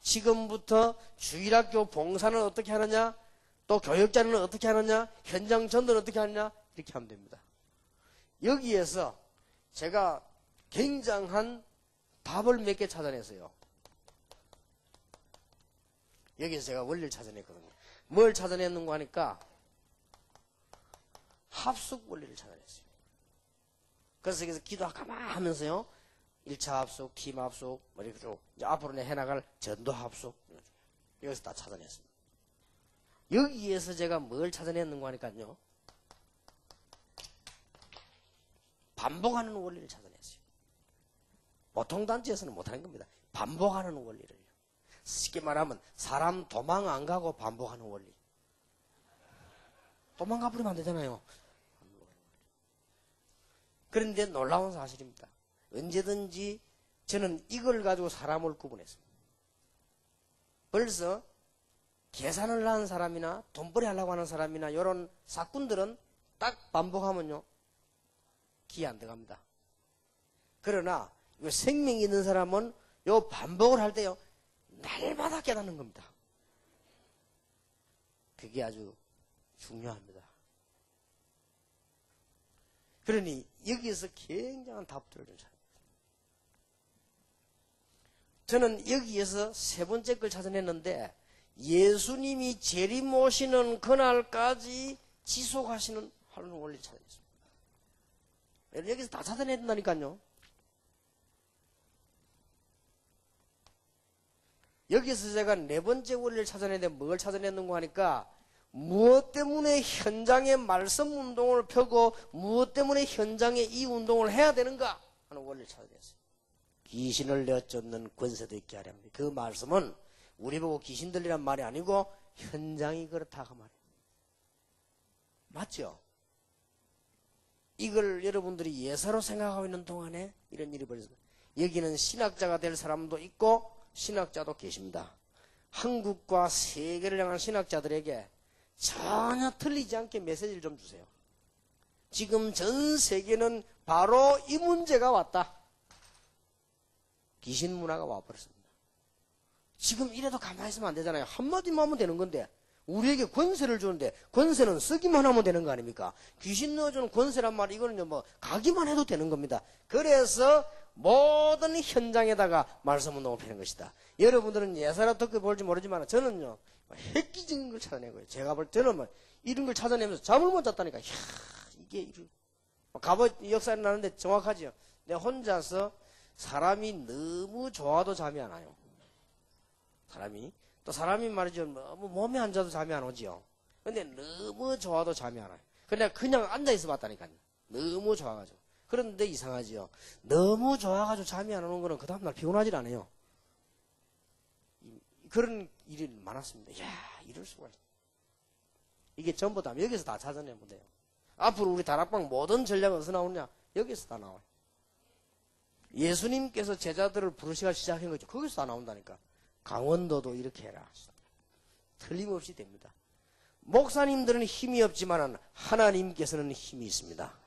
지금부터 주일학교 봉사는 어떻게 하느냐, 또 교육자는 어떻게 하느냐, 현장 전도는 어떻게 하느냐, 이렇게 하면 됩니다. 여기에서 제가 굉장한 답을 몇 개 찾아냈어요. 여기서 제가 원리를 찾아냈거든요. 뭘 찾아냈는가 하니까 합숙 원리를 찾아냈어요. 그래서 여기서 기도 가만 하면서요, 1차 합숙, 팀 합숙, 뭐 이렇게 쭉 이제 앞으로 해나갈 전도 합숙, 여기서 다 찾아냈습니다. 여기에서 제가 뭘 찾아냈는가 하니까요, 반복하는 원리를 찾아냈어요. 보통 단체에서는 못하는 겁니다. 반복하는 원리를요. 쉽게 말하면 사람 도망 안 가고 반복하는 원리. 도망가 버리면 안 되잖아요. 그런데 놀라운 사실입니다. 언제든지 저는 이걸 가지고 사람을 구분했습니다. 벌써 계산을 하는 사람이나 돈벌이 하려고 하는 사람이나 이런 사꾼들은 딱 반복하면요, 기회 안 들어갑니다. 그러나 생명이 있는 사람은 요 반복을 할 때요, 날마다 깨닫는 겁니다. 그게 아주 중요합니다. 그러니 여기에서 굉장한 답들을 좀 찾습니다. 저는 여기에서 세 번째 걸 찾아냈는데, 예수님이 재림 오시는 그날까지 지속하시는 하는 원리를 찾아냈습니다. 여기서 다 찾아내야 된다니까요. 여기서 제가 네 번째 원리를 찾아내는데 뭘 찾아냈는가 하니까, 무엇 때문에 현장에 말씀 운동을 펴고 무엇 때문에 현장에 이 운동을 해야 되는가 하는 원리를 찾아냈어요. 귀신을 내쫓는 권세도 있게 하려 합니다. 그 말씀은 우리 보고 귀신 들리란 말이 아니고 현장이 그렇다 그 말이에요. 맞죠? 이걸 여러분들이 예사로 생각하고 있는 동안에 이런 일이 벌어졌어요. 여기는 신학자가 될 사람도 있고 신학자도 계십니다. 한국과 세계를 향한 신학자들에게 전혀 틀리지 않게 메시지를 좀 주세요. 지금 전 세계는 바로 이 문제가 왔다. 귀신 문화가 와버렸습니다. 지금 이래도 가만히 있으면 안 되잖아요. 한마디만 하면 되는 건데, 우리에게 권세를 주는데 권세는 쓰기만 하면 되는 거 아닙니까? 귀신 넣어주는 권세란 말, 이거는요 뭐 가기만 해도 되는 겁니다. 그래서 모든 현장에다가 말씀 운동을 펴는 것이다. 여러분들은 예사로 듣고 볼지 모르지만 저는요 획기적인 걸 찾아내고요. 제가 볼 때는 뭐 이런 걸 찾아내면서 잠을 못 잤다니까. 이야, 이게 갑옷 역사를 나는데 정확하지요. 내가 혼자서 사람이 너무 좋아도 잠이 안 와요. 사람이 말이죠. 너무 몸에 앉아도 잠이 안 오지요. 근데 너무 좋아도 잠이 안 와요. 근데 그냥 앉아있어 봤다니까요. 너무 좋아가지고. 그런데 이상하지요. 너무 좋아가지고 잠이 안 오는 거는 그 다음날 피곤하질 않아요. 그런 일이 많았습니다. 이야, 이럴 수가 있어. 이게 전부 다 여기서 다 찾아내면 돼요. 앞으로 우리 다락방 모든 전략은 어디서 나오느냐? 여기서 다 나와요. 예수님께서 제자들을 부르시기 시작한 거죠. 거기서 다 나온다니까. 강원도도 이렇게 해라. 틀림없이 됩니다. 목사님들은 힘이 없지만 하나님께서는 힘이 있습니다.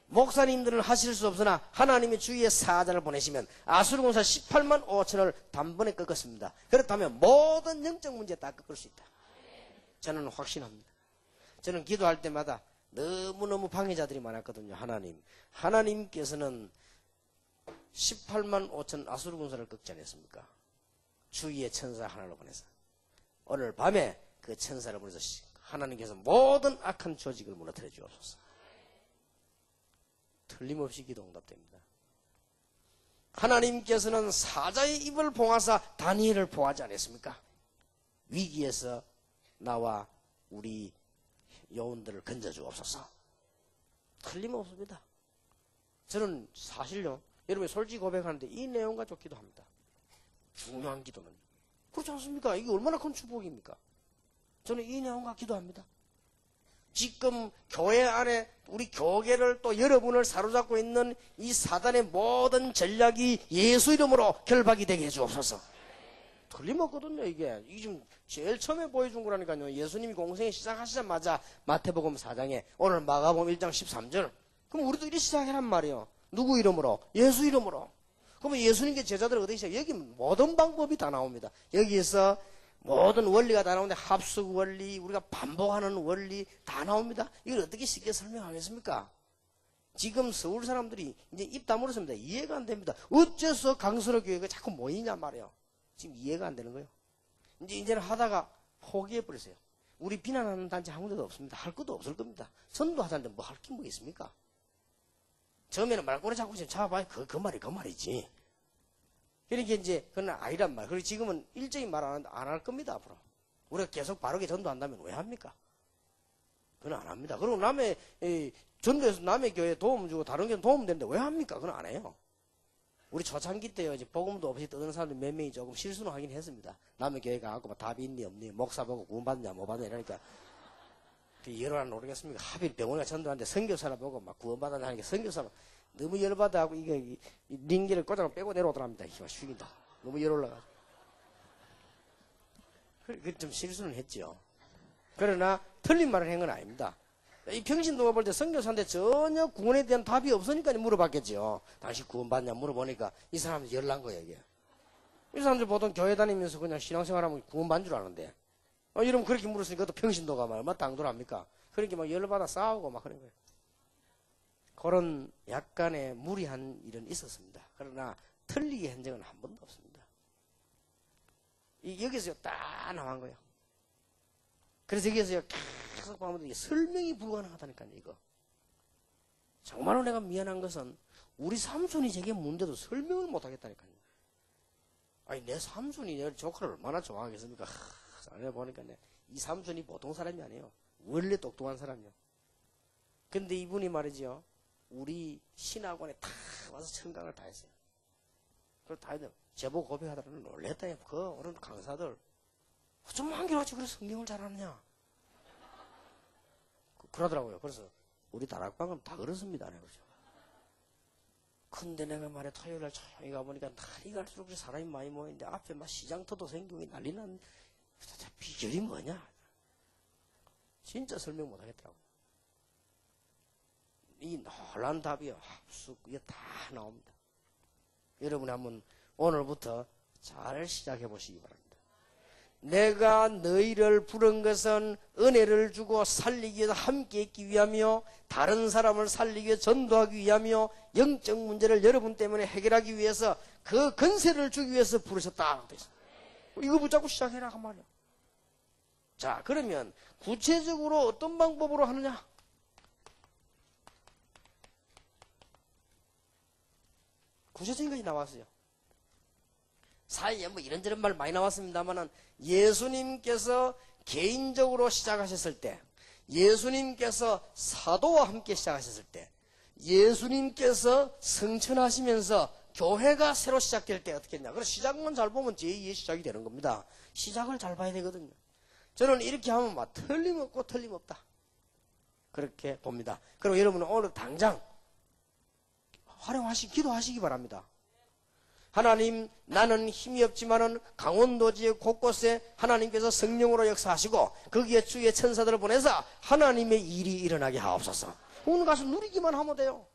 목사님들은 하실 수 없으나 하나님이 주위에 사자를 보내시면 아수르공사 18만 5천을 단번에 꺾었습니다. 그렇다면 모든 영적 문제 다 꺾을 수 있다. 저는 확신합니다. 저는 기도할 때마다 너무너무 방해자들이 많았거든요. 하나님께서는 18만 5천 아수르군사를 꺾지 않았습니까? 주위에 천사 하나를 보내서 오늘 밤에 그 천사를 보내서 하나님께서 모든 악한 조직을 무너뜨려 주옵소서. 틀림없이 기도 응답됩니다. 하나님께서는 사자의 입을 봉하사 다니엘을 보호하지 않았습니까? 위기에서 나와 우리 요원들을 건져주옵소서. 틀림없습니다. 저는 사실요, 여러분이 솔직히 고백하는데 이 내용 가지고 기도합니다. 중요한 기도는. 그렇지 않습니까? 이게 얼마나 큰 축복입니까? 저는 이 내용과 기도합니다. 지금 교회 안에 우리 교계를 또 여러분을 사로잡고 있는 이 사단의 모든 전략이 예수 이름으로 결박이 되게 해주옵소서. 틀림없거든요. 이게 지금 제일 처음에 보여준 거라니까요. 예수님이 공생에 시작하시자마자 마태복음 4장에 오늘 마가복음 1장 13절. 그럼 우리도 이렇게 시작해란 말이에요. 누구 이름으로? 예수 이름으로. 그러면 예수님께 제자들 어떻게 시작? 여기 모든 방법이 다 나옵니다. 여기에서 모든 원리가 다 나오는데 합숙 원리, 우리가 반복하는 원리 다 나옵니다. 이걸 어떻게 쉽게 설명하겠습니까? 지금 서울 사람들이 이제 입 다물었습니다. 이해가 안 됩니다. 어째서 강선호 교회가 자꾸 모이냐 말이에요. 지금 이해가 안 되는 거예요. 이제는 하다가 포기해버렸어요. 우리 비난하는 단체 아무 데도 없습니다. 할 것도 없을 겁니다. 전도하자는데 뭐 할 게 뭐 있습니까? 처음에는 말꼬리 잡고 잡아봐요. 그 말이지. 그러니까 이제 그건 아니란 말. 그리고 지금은 일제히 말 안 할 겁니다. 앞으로 우리가 계속 바르게 전도한다면 왜 합니까? 그건 안 합니다. 그리고 남의 전도해서 남의 교회에 도움 주고 다른 교회 도움 되는데 왜 합니까? 그건 안 해요. 우리 초창기 때요, 이제 복음도 없이 떠드는 사람들 몇 명이 조금 실수는 하긴 했습니다. 남의 교회 가갖고 막 답이 있니 없니, 목사 보고 구원받느냐 못 받느냐 이러니까 열을 안 오르겠습니까? 하필 병원에 전도하는데 선교사를 보고 막 구원받느냐 하니까 선교사는 너무 열받아하고 이게 링기를 꼬장을 빼고 내려오더랍니다. 힘을 죽인다. 너무 열 올라가지고. 그 좀 실수는 했죠. 그러나 틀린 말을 한 건 아닙니다. 이 평신도가 볼 때 선교사인데 전혀 구원에 대한 답이 없으니까 물어봤겠죠. 당신 구원받냐 물어보니까 이 사람이 열난 거예요, 이게. 이 사람들 보통 교회 다니면서 그냥 신앙생활하면 구원받는 줄 아는데. 이러면 그렇게 물었으니까 또 평신도가 막 얼마나 당돌합니까? 그러니까 막 열받아 싸우고 막 그런 거예요. 그런 약간의 무리한 일은 있었습니다. 그러나 틀리게 한 적은 한 번도 없습니다. 여기서 딱 나온 거예요. 그래서 여기서 계속 보면 설명이 불가능하다니까요, 이거. 정말로 내가 미안한 것은 우리 삼촌이 제게 문제도 설명을 못 하겠다니까요. 아니, 내 삼촌이 내 조카를 얼마나 좋아하겠습니까? 안에 보니까 이 삼촌이 보통 사람이 아니에요. 원래 똑똑한 사람이요. 근데 이분이 말이죠. 우리 신학원에 다 와서 청강을 다 했어요. 그걸 다 했는데 제보 고백하더라는 놀랬다. 그 오늘 강사들 좀 한결같이 그래 성경을 잘하느냐. 그러더라고요. 그래서 우리 다락방은 다 그렇습니다. 그렇죠. 근데 내가 말해 토요일날 조용히 가보니까 날이 갈수록 사람이 많이 모이는데 앞에 막 시장터도 생경이 난리난 비결이 뭐냐. 진짜 설명 못하겠더라고요. 이 놀란 답이요. 합숙 이게 다 나옵니다. 여러분이 한번 오늘부터 잘 시작해 보시기 바랍니다. 내가 너희를 부른 것은 은혜를 주고 살리기 위해서 함께 있기 위하며 다른 사람을 살리기 위해 전도하기 위하며 영적 문제를 여러분 때문에 해결하기 위해서 그 건세를 주기 위해서 부르셨다. 이거 붙잡고 시작해라 한 말이야. 자, 그러면 구체적으로 어떤 방법으로 하느냐? 구체적인 것이 나왔어요. 사이에 뭐 이런저런 말 많이 나왔습니다만은 예수님께서 개인적으로 시작하셨을 때, 예수님께서 사도와 함께 시작하셨을 때, 예수님께서 성천하시면서 교회가 새로 시작될 때 어떻게 했냐. 그래서 시작만 잘 보면 제2의 시작이 되는 겁니다. 시작을 잘 봐야 되거든요. 저는 이렇게 하면 막 틀림없고 틀림없다. 그렇게 봅니다. 그리고 여러분은 오늘 당장 기도하시기 바랍니다. 하나님, 나는 힘이 없지만은 강원도 지역 곳곳에 하나님께서 성령으로 역사하시고 거기에 주의 천사들을 보내서 하나님의 일이 일어나게 하옵소서. 오늘 가서 누리기만 하면 돼요.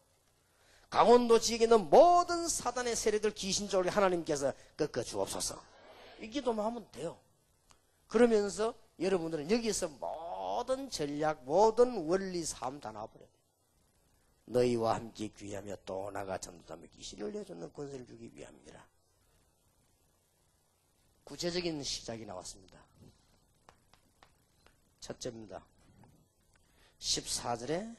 강원도 지역에 있는 모든 사단의 세력들 귀신적으로 하나님께서 꺾어 주옵소서. 이 기도만 하면 돼요. 그러면서 여러분들은 여기서 모든 전략, 모든 원리, 삶 다 나와버려요. 너희와 함께 귀하며 또 나가 전도하며 귀신을 흘려주는 권세를 주기 위함이라. 구체적인 시작이 나왔습니다. 첫째입니다. 14절에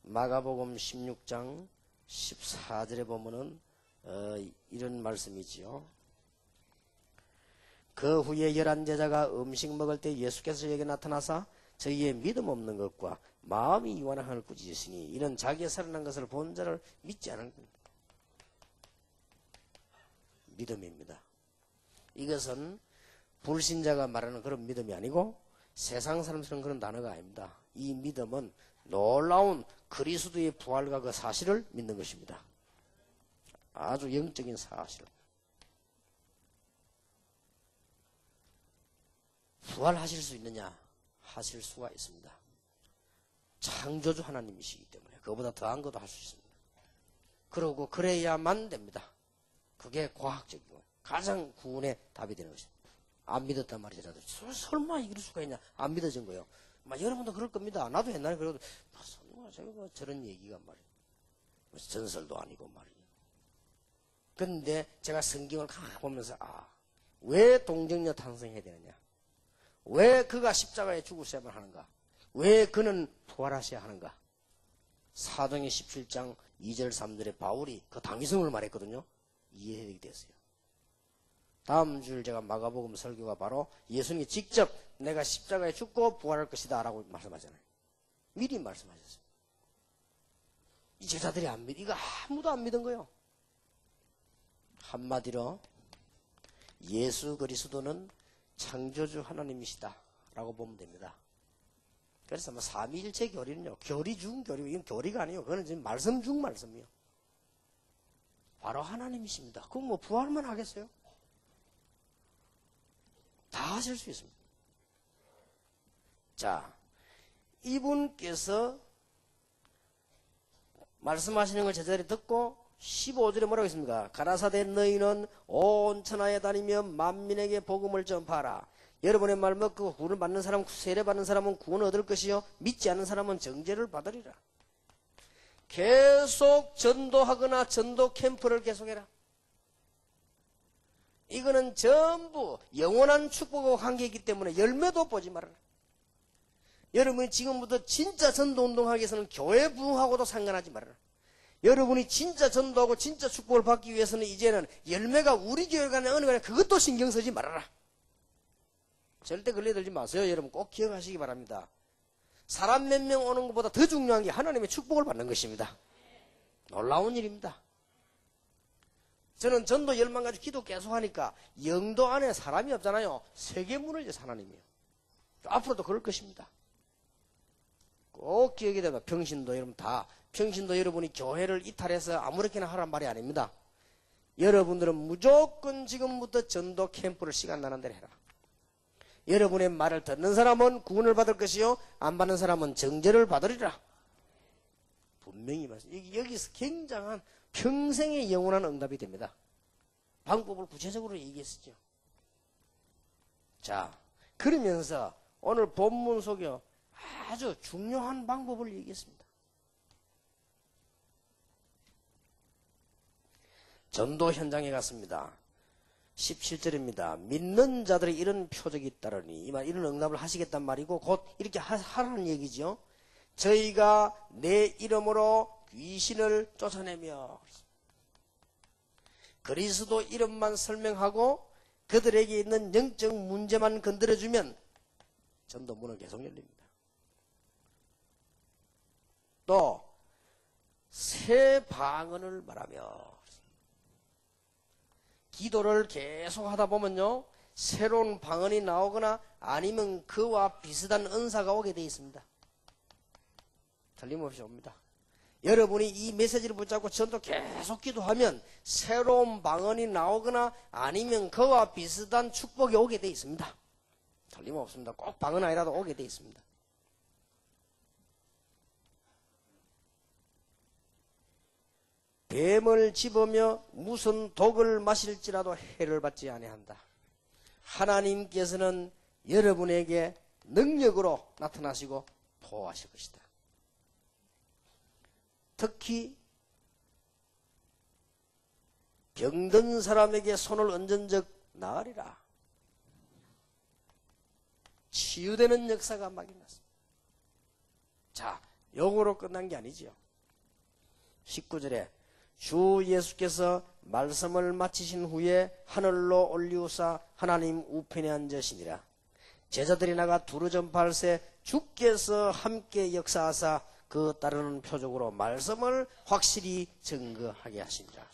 마가복음 16장 14절에 보면은 이런 말씀이지요. 그 후에 11제자가 음식 먹을 때 예수께서 저에게 나타나사 저희의 믿음 없는 것과 마음이 이완한 한을 꾸짖으시니 이는 자기의 살아난 것을 본 자를 믿지 않은 믿음입니다. 이것은 불신자가 말하는 그런 믿음이 아니고 세상 사람처럼 그런 단어가 아닙니다. 이 믿음은 놀라운 그리스도의 부활과 그 사실을 믿는 것입니다. 아주 영적인 사실. 부활하실 수 있느냐? 하실 수가 있습니다. 창조주 하나님이시기 때문에 그보다 더한 것도 할 수 있습니다. 그러고 그래야만 됩니다. 그게 과학적이고 가장 구원의 답이 되는 것입니다. 안 믿었단 말이죠. 설마 이럴 수가 있냐? 안 믿어진 거예요. 여러분도 그럴 겁니다. 나도 옛날에 그래도 설마 저런 얘기가 말이에요. 전설도 아니고 말이에요. 그런데 제가 성경을 보면서 왜 동정녀 탄생해야 되느냐? 왜 그가 십자가에 죽으셔야만 하는가? 왜 그는 부활하셔야 하는가? 사도행전 17장 2절 3절에 바울이 그 당위성을 말했거든요. 이해되게 됐어요. 다음 줄 제가 마가복음 설교가 바로 예수님이 직접 내가 십자가에 죽고 부활할 것이다 라고 말씀하잖아요. 미리 말씀하셨어요. 이 제자들이 안 믿, 이거 아무도 안 믿은 거예요. 한마디로 예수 그리스도는 창조주 하나님이시다 라고 보면 됩니다. 그래서 삼위일체 교리는요, 교리 중 교리, 이건 교리가 아니에요. 그거는 지금 말씀 중 말씀이요. 바로 하나님이십니다. 그럼 부활만 하겠어요? 다 하실 수 있습니다. 자, 이분께서 말씀하시는 걸 제자들이 듣고 15절에 뭐라고 했습니까? 가라사대 너희는 온 천하에 다니며 만민에게 복음을 전파하라. 여러분의 말 먹고 구원을 받는 사람은, 세례 받는 사람은 구원을 얻을 것이요 믿지 않는 사람은 정죄를 받으리라. 계속 전도하거나 전도 캠프를 계속해라. 이거는 전부 영원한 축복과 관계이기 때문에 열매도 보지 말아라. 여러분이 지금부터 진짜 전도운동하기 위해서는 교회 부흥하고도 상관하지 말아라. 여러분이 진짜 전도하고 진짜 축복을 받기 위해서는 이제는 열매가 우리 교회가 어느 거냐 그것도 신경 쓰지 말아라. 절대 걸려들지 마세요. 여러분 꼭 기억하시기 바랍니다. 사람 몇 명 오는 것보다 더 중요한 게 하나님의 축복을 받는 것입니다. 놀라운 일입니다. 저는 전도 열망 가지고 기도 계속 하니까 영도 안에 사람이 없잖아요. 세계문을 여서 하나님이에요. 앞으로도 그럴 것입니다. 꼭 기억이 되면 평신도 여러분 다 평신도 여러분이 교회를 이탈해서 아무렇게나 하란 말이 아닙니다. 여러분들은 무조건 지금부터 전도 캠프를 시간 나는 대로 해라. 여러분의 말을 듣는 사람은 구원을 받을 것이요 안 받는 사람은 정죄를 받으리라. 분명히 말씀. 여기서 굉장한 평생의 영원한 응답이 됩니다. 방법을 구체적으로 얘기했었죠. 자, 그러면서 오늘 본문 속에 아주 중요한 방법을 얘기했습니다. 전도 현장에 갔습니다. 17절입니다. 믿는 자들이 이런 표적이 있다르니 이런 응답을 하시겠단 말이고 곧 이렇게 하라는 얘기죠. 저희가 내 이름으로 귀신을 쫓아내며 그리스도 이름만 설명하고 그들에게 있는 영적 문제만 건드려주면 전도 문은 계속 열립니다. 또 새 방언을 말하며 기도를 계속 하다 보면요 새로운 방언이 나오거나 아니면 그와 비슷한 은사가 오게 되어 있습니다. 틀림없이 옵니다. 여러분이 이 메시지를 붙잡고 전도 계속 기도하면 새로운 방언이 나오거나 아니면 그와 비슷한 축복이 오게 되어 있습니다. 틀림없습니다. 꼭 방언 아니라도 오게 되어 있습니다. 뱀을 집으며 무슨 독을 마실지라도 해를 받지 아니한다. 하나님께서는 여러분에게 능력으로 나타나시고 보호하실 것이다. 특히 병든 사람에게 손을 얹은 적 나으리라. 치유되는 역사가 막 일어났습니다. 자, 요거로 끝난 게 아니지요. 19절에 주 예수께서 말씀을 마치신 후에 하늘로 올리우사 하나님 우편에 앉으시니라. 제자들이 나가 두루 전파할세 주께서 함께 역사하사 그 따르는 표적으로 말씀을 확실히 증거하게 하시니라.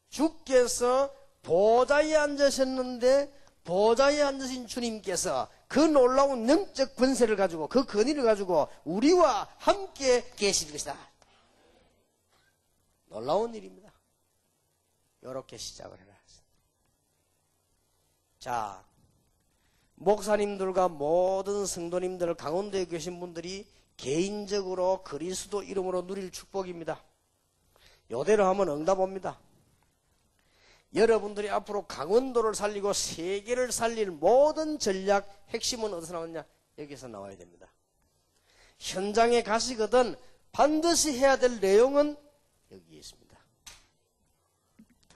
주께서 보좌에 앉으셨는데 보좌에 앉으신 주님께서 그 놀라운 영적 권세를 가지고 그 권위를 가지고 우리와 함께 계실 것이다. 놀라운 일입니다. 이렇게 시작을 해라. 자, 목사님들과 모든 성도님들 강원도에 계신 분들이 개인적으로 그리스도 이름으로 누릴 축복입니다. 이대로 하면 응답 옵니다. 여러분들이 앞으로 강원도를 살리고 세계를 살릴 모든 전략 핵심은 어디서 나오냐? 여기서 나와야 됩니다. 현장에 가시거든 반드시 해야 될 내용은 여기에 있습니다.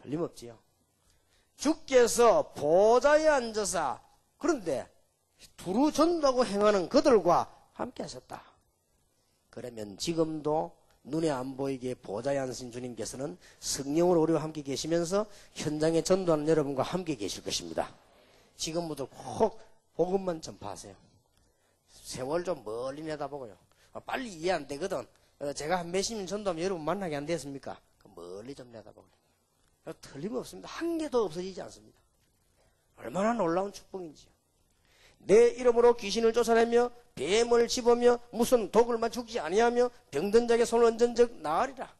틀림없지요. 주께서 보좌에 앉아서 그런데 두루 전도하고 행하는 그들과 함께 하셨다. 그러면 지금도 눈에 안 보이게 보좌에 앉으신 주님께서는 성령으로 우리와 함께 계시면서 현장에 전도하는 여러분과 함께 계실 것입니다. 지금부터 꼭 복음만 전파하세요. 세월 좀 멀리 내다보고요. 빨리 이해 안 되거든. 제가 한 몇십 년 전도하면 여러분 만나게 안 됐습니까? 멀리 좀 내다보고요. 틀림없습니다. 한 개도 없어지지 않습니다. 얼마나 놀라운 축복인지요. 내 이름으로 귀신을 쫓아내며 뱀을 집으며 무슨 독을 죽지 아니하며 병든 자에게 손을 얹은 적 나으리라.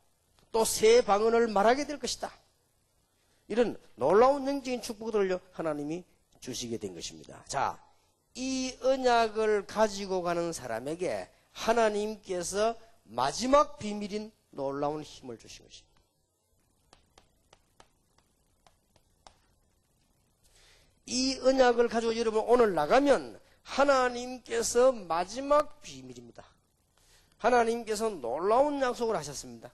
또 새 방언을 말하게 될 것이다. 이런 놀라운 영적인 축복들을 하나님이 주시게 된 것입니다. 자, 이 언약을 가지고 가는 사람에게 하나님께서 마지막 비밀인 놀라운 힘을 주신 것입니다. 이 언약을 가지고 여러분 오늘 나가면 하나님께서 마지막 비밀입니다. 하나님께서 놀라운 약속을 하셨습니다.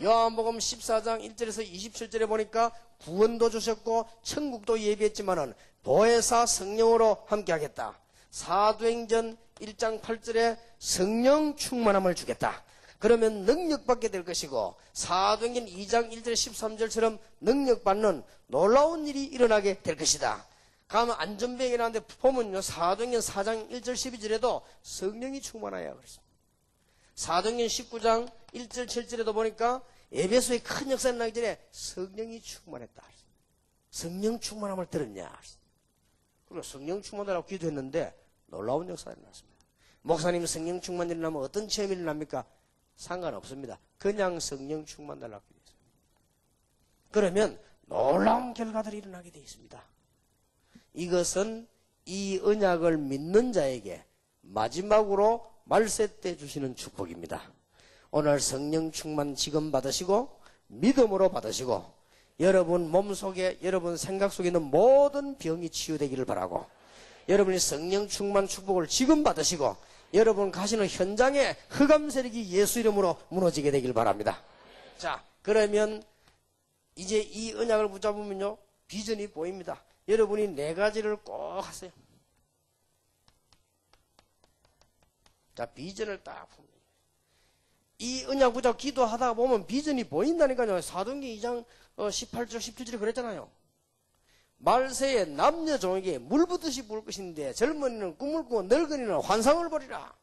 요한복음 14장 1절에서 27절에 보니까 구원도 주셨고 천국도 예비했지만은 보혜사 성령으로 함께하겠다. 사도행전 1장 8절에 성령 충만함을 주겠다. 그러면 능력받게 될 것이고 사도행전 2장 1절 13절처럼 능력받는 놀라운 일이 일어나게 될 것이다. 가면 안전병이 나는데 보면요 사도행전 4장 1절 12절에도 성령이 충만하여 그랬습니다. 사도행전 19장 1절 7절에도 보니까 에베소에 큰 역사가 나기 전에 성령이 충만했다. 성령 충만함을 들었냐. 그리고 성령 충만하라고 기도했는데 놀라운 역사가 일어났습니다. 목사님 성령 충만 일어나면 어떤 체험이 일어납니까? 상관없습니다. 그냥 성령 충만 달라고 기도했습니다. 그러면 놀라운 결과들이 일어나게 되어 있습니다. 이것은 이 언약을 믿는 자에게 마지막으로 말세 때 주시는 축복입니다. 오늘 성령 충만 지금 받으시고 믿음으로 받으시고 여러분 몸속에 여러분 생각 속에 있는 모든 병이 치유되기를 바라고 여러분이 성령 충만 축복을 지금 받으시고 여러분 가시는 현장에 흑암 세력이 예수 이름으로 무너지게 되길 바랍니다. 자, 그러면 이제 이 언약을 붙잡으면요 비전이 보입니다. 여러분이 네 가지를 꼭 하세요. 자, 비전을 딱 봅니다. 이 언약 붙잡고 기도하다가 보면 비전이 보인다니까요. 사도행전 2장 18절 17절에 그랬잖아요. 말세에 남녀 종에게 물 붓듯이 부을 것인데 젊은이는 꿈을 꾸고 늙은이는 환상을 벌이라.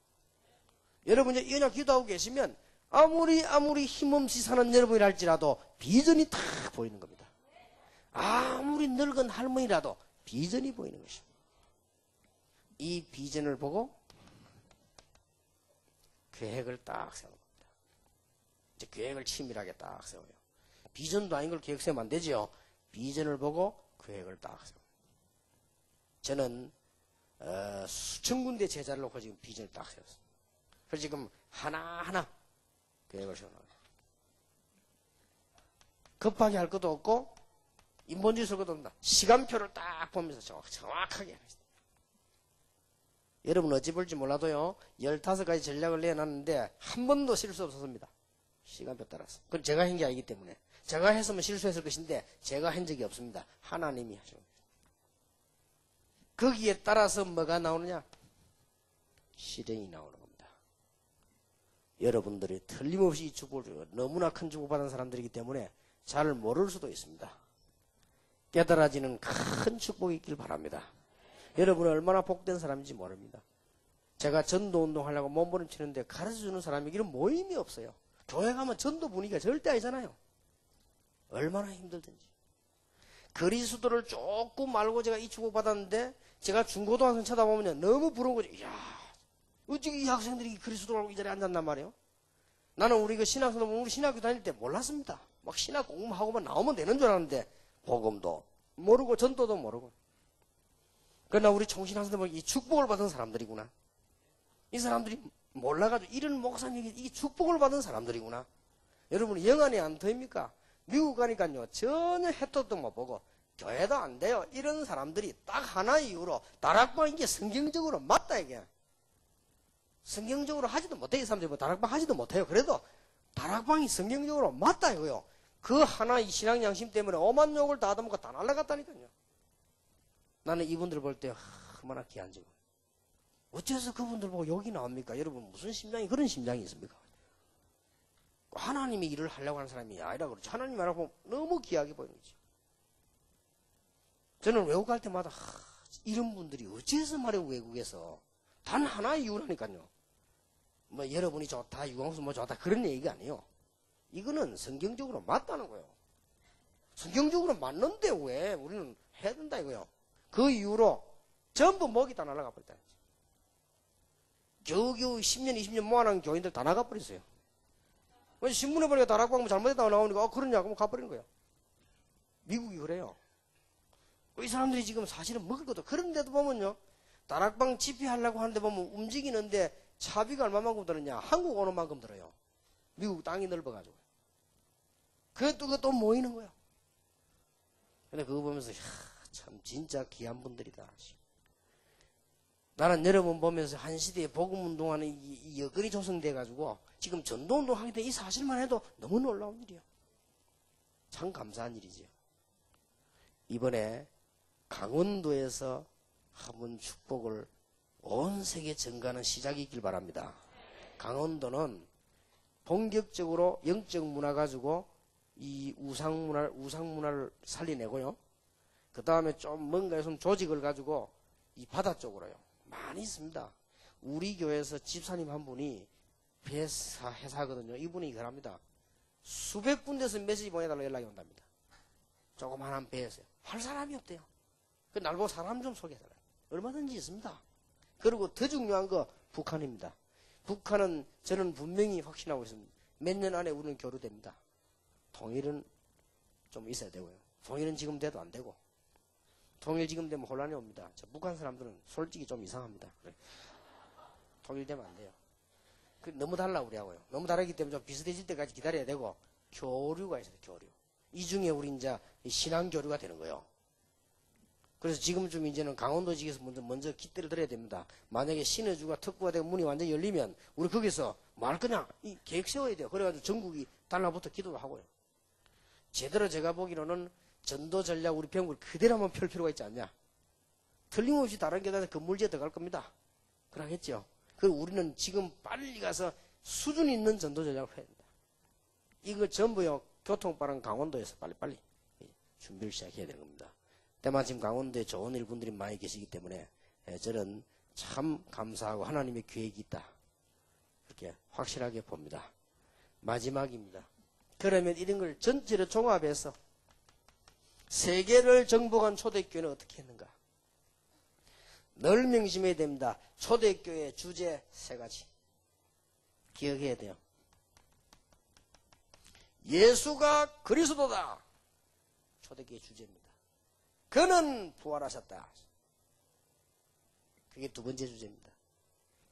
여러분 이 언약 기도하고 계시면 아무리 힘없이 사는 여러분이라 할지라도 비전이 다 보이는 겁니다. 아무리 늙은 할머니라도 비전이 보이는 것입니다. 이 비전을 보고 계획을 딱 세웁니다. 이제 계획을 치밀하게 딱 세워요. 비전도 아닌 걸 계획 세우면 안 되죠. 비전을 보고 계획을 딱 세워요. 저는 수천 군데 제자를 놓고 지금 비전을 딱 세웠습니다. 그래서 지금 하나하나 계획을 세워놔요. 급하게 할 것도 없고 인본주의 쓸 것도 없다. 시간표를 딱 보면서 정확하게 합니다. 여러분 어찌 볼지 몰라도요 15가지 전략을 내놨는데 한 번도 실수 없었습니다. 시간표 따라서. 그건 제가 한 게 아니기 때문에 제가 했으면 실수했을 것인데 제가 한 적이 없습니다. 하나님이 하신 겁니다. 거기에 따라서 뭐가 나오느냐? 실행이 나오는 겁니다. 여러분들이 틀림없이 이 축복을 너무나 큰 축복받은 사람들이기 때문에 잘 모를 수도 있습니다. 깨달아지는 큰 축복이 있길 바랍니다. 여러분은 얼마나 복된 사람인지 모릅니다. 제가 전도운동 하려고 몸부림치는데 가르쳐주는 사람에게는 모임이 없어요. 교회 가면 전도 분위기가 절대 아니잖아요. 얼마나 힘들든지. 그리스도를 조금 알고 제가 이 축복 받았는데 제가 중고등학생 쳐다보면 너무 부러운 거죠. 이야, 어떻게 이 학생들이 그리스도를 알고 이 자리에 앉았단 말이에요. 나는 우리 그 신학생들 우리 신학교 다닐 때 몰랐습니다. 막 신학 공부하고만 나오면 되는 줄 알았는데 복음도 모르고 전도도 모르고. 그러나 우리 총신학생들 보면 이 축복을 받은 사람들이구나. 이 사람들이 몰라가지고 이런 목사님이 이 축복을 받은 사람들이구나. 여러분 영안이 안 터입니까? 미국 가니까요 전혀 햇볕도 못 보고 교회도 안 돼요. 이런 사람들이 딱 하나 이유로 다락방 이게 성경적으로 맞다 이게. 성경적으로 하지도 못해. 이 사람들이 뭐 다락방 하지도 못해요. 그래도 다락방이 성경적으로 맞다 이거요. 그 하나 이 신앙 양심 때문에 오만 욕을 다 하다못해 다 날라갔다니까요. 나는 이분들 볼 때 얼마나 귀한 지. 어째서 그분들 보고 욕이 나옵니까? 여러분 무슨 심장이 그런 심장이 있습니까? 하나님이 일을 하려고 하는 사람이 아니라 그렇죠. 하나님이 하라고 너무 귀하게 보이는 거지. 저는 외국 갈 때마다 이런 분들이 어째서 말해요 외국에서. 단 하나 이유라니까요. 뭐 여러분이 좋다 유광수 뭐 좋다 그런 얘기가 아니에요. 이거는 성경적으로 맞다는 거예요. 성경적으로 맞는데 왜 우리는 해야 된다 이거요. 그 이후로 전부 목이 다 날아가 버렸다. 겨우겨우 10년 20년 모아놓은 교인들 다 나가버렸어요. 신문에 보니까 다락방 잘못했다고 나오니까 그러냐 그러면 가버리는 거예요. 미국이 그래요. 이 사람들이 지금 사실은 먹을 것도 그런데도 보면요 다락방 집회하려고 하는데 보면 움직이는데 차비가 얼마만큼 들었냐 한국 오는 만큼 들어요. 미국 땅이 넓어가지고. 그것도 모이는 거야. 근데 그거 보면서, 참, 진짜 귀한 분들이다. 나는 여러분 보면서 한 시대에 복음운동하는 이 여건이 조성돼가지고, 지금 전도운동 하게 된 이 사실만 해도 너무 놀라운 일이야. 참 감사한 일이지요. 이번에 강원도에서 한번 축복을 온 세계에 전가하는 시작이 있길 바랍니다. 강원도는 본격적으로 영적 문화 가지고 이 우상문화를 살려내고요. 그 다음에 좀 뭔가 좀 조직을 가지고 이 바다 쪽으로요. 많이 있습니다. 우리 교회에서 집사님 한 분이 회사거든요. 이분이 그럽니다. 수백 군데서 메시지 보내달라고 연락이 온답니다. 조그만한 배에서요. 할 사람이 없대요. 그 날 보고 사람 좀 소개해달라요. 얼마든지 있습니다. 그리고 더 중요한 거 북한입니다. 북한은 저는 분명히 확신하고 있습니다. 몇 년 안에 우리는 교류됩니다. 통일은 좀 있어야 되고요. 통일은 지금 돼도 안 되고, 통일 지금 되면 혼란이 옵니다. 북한 사람들은 솔직히 좀 이상합니다. 그래. 통일되면 안 돼요. 너무 달라 우리하고요. 너무 다르기 때문에 좀 비슷해질 때까지 기다려야 되고, 교류가 있어요. 교류. 이 중에 우리 이제 신앙 교류가 되는 거예요. 그래서 지금쯤 이제는 강원도 지역에서 먼저 기대를 드려야 됩니다. 만약에 신의주가 특구가 되고 문이 완전히 열리면 우리 거기서 뭐 할 거냐? 이 계획 세워야 돼요. 그래가지고 전국이 달라붙어 기도도 하고요. 제대로 제가 보기로는 전도 전략 우리 병을 그대로 한번 펼 필요가 있지 않냐? 틀림없이 다른 게다가 건물지에 들어갈 겁니다. 그러겠죠. 그리고 우리는 지금 빨리 가서 수준 있는 전도 전략을 해야 된다. 이거 전부요. 교통빠른 강원도에서 빨리빨리 준비를 시작해야 되는 겁니다. 때마침 강원도에 좋은 일분들이 많이 계시기 때문에 저는 참 감사하고 하나님의 계획이 있다. 그렇게 확실하게 봅니다. 마지막입니다. 그러면 이런 걸 전체를 종합해서 세계를 정복한 초대교회는 어떻게 했는가? 늘 명심해야 됩니다. 초대교회 주제 3가지. 기억해야 돼요. 예수가 그리스도다. 초대교회 주제입니다. 그는 부활하셨다. 그게 2번째 주제입니다.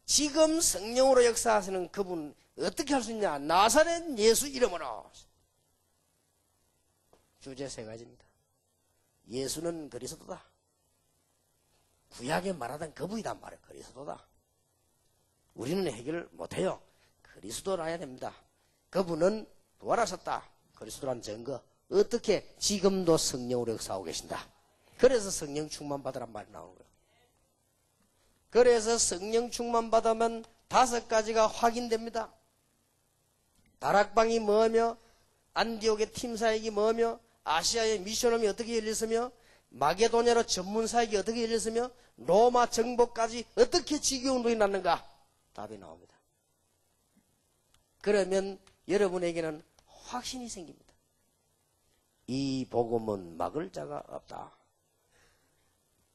지금 성령으로 역사하시는 그분 어떻게 할 수 있냐? 나사렛 예수 이름으로. 주제 3가지입니다. 예수는 그리스도다. 구약에 말하던 그분이단 말이에요. 그리스도다. 우리는 해결 못해요. 그리스도라야 됩니다. 그분은 부활하셨다. 그리스도라는 증거. 어떻게? 지금도 성령으로 역사하고 계신다. 그래서 성령 충만 받으란 말이 나오는 거예요. 그래서 성령 충만 받으면 5가지가 확인됩니다. 다락방이 뭐며, 안디옥의 팀사역이 뭐며, 아시아의 미션홈이 어떻게 열렸으며, 마게도냐로 전문사역이 어떻게 열렸으며, 로마 정복까지 어떻게 지교운 운동이 났는가? 답이 나옵니다. 그러면 여러분에게는 확신이 생깁니다. 이 복음은 막을 자가 없다.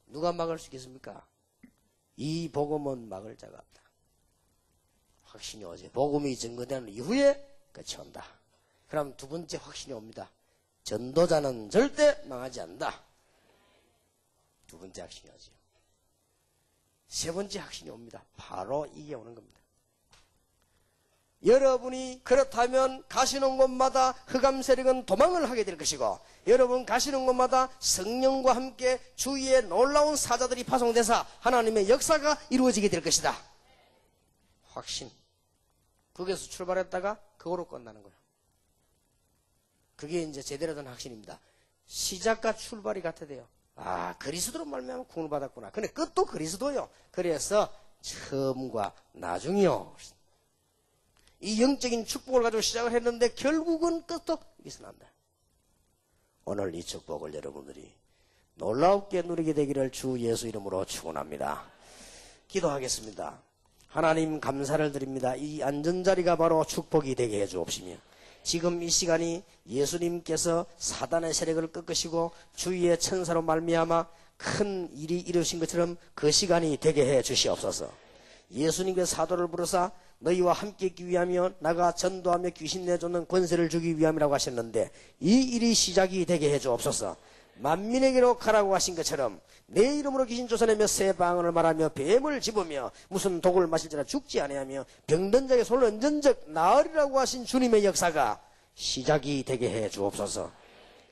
누가 막을 수 있겠습니까? 이 복음은 막을 자가 없다. 확신이 오지. 복음이 증거되는 이후에 끝이 온다. 그럼 2번째 확신이 옵니다. 전도자는 절대 망하지 않는다. 2번째 확신이 오죠. 3번째 확신이 옵니다. 바로 이게 오는 겁니다. 여러분이 그렇다면 가시는 곳마다 흑암 세력은 도망을 하게 될 것이고, 여러분 가시는 곳마다 성령과 함께 주위에 놀라운 사자들이 파송돼서 하나님의 역사가 이루어지게 될 것이다. 확신. 거기에서 출발했다가 그거로 끝나는 거예요. 그게 이제 제대로 된 확신입니다. 시작과 출발이 같아야 돼요. 아, 그리스도로 말미암아 구원을 받았구나. 근데 끝도 그리스도요. 그래서 처음과 나중이요. 이 영적인 축복을 가지고 시작을 했는데 결국은 끝도 여기서 난다. 오늘 이 축복을 여러분들이 놀랍게 누리게 되기를 주 예수 이름으로 축원합니다. 기도하겠습니다. 하나님 감사를 드립니다. 이 안전자리가 바로 축복이 되게 해 주옵시며, 지금 이 시간이 예수님께서 사단의 세력을 꺾으시고 주위의 천사로 말미암아 큰 일이 이루신 것처럼 그 시간이 되게 해 주시옵소서. 예수님께서 사도를 부르사 너희와 함께 있기 위하며 나가 전도하며 귀신 내쫓는 권세를 주기 위함이라고 하셨는데, 이 일이 시작이 되게 해 주옵소서. 만민에게로 가라고 하신 것처럼 내 이름으로 귀신 쫓아내며 새 방언을 말하며 뱀을 집으며 무슨 독을 마실지라 죽지 아니하며 병든 자에게 손을 얹은 적 나으리라고 하신 주님의 역사가 시작이 되게 해 주옵소서.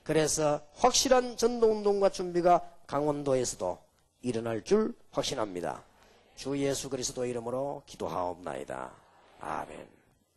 그래서 확실한 전도운동과 준비가 강원도에서도 일어날 줄 확신합니다. 주 예수 그리스도 이름으로 기도하옵나이다. 아멘.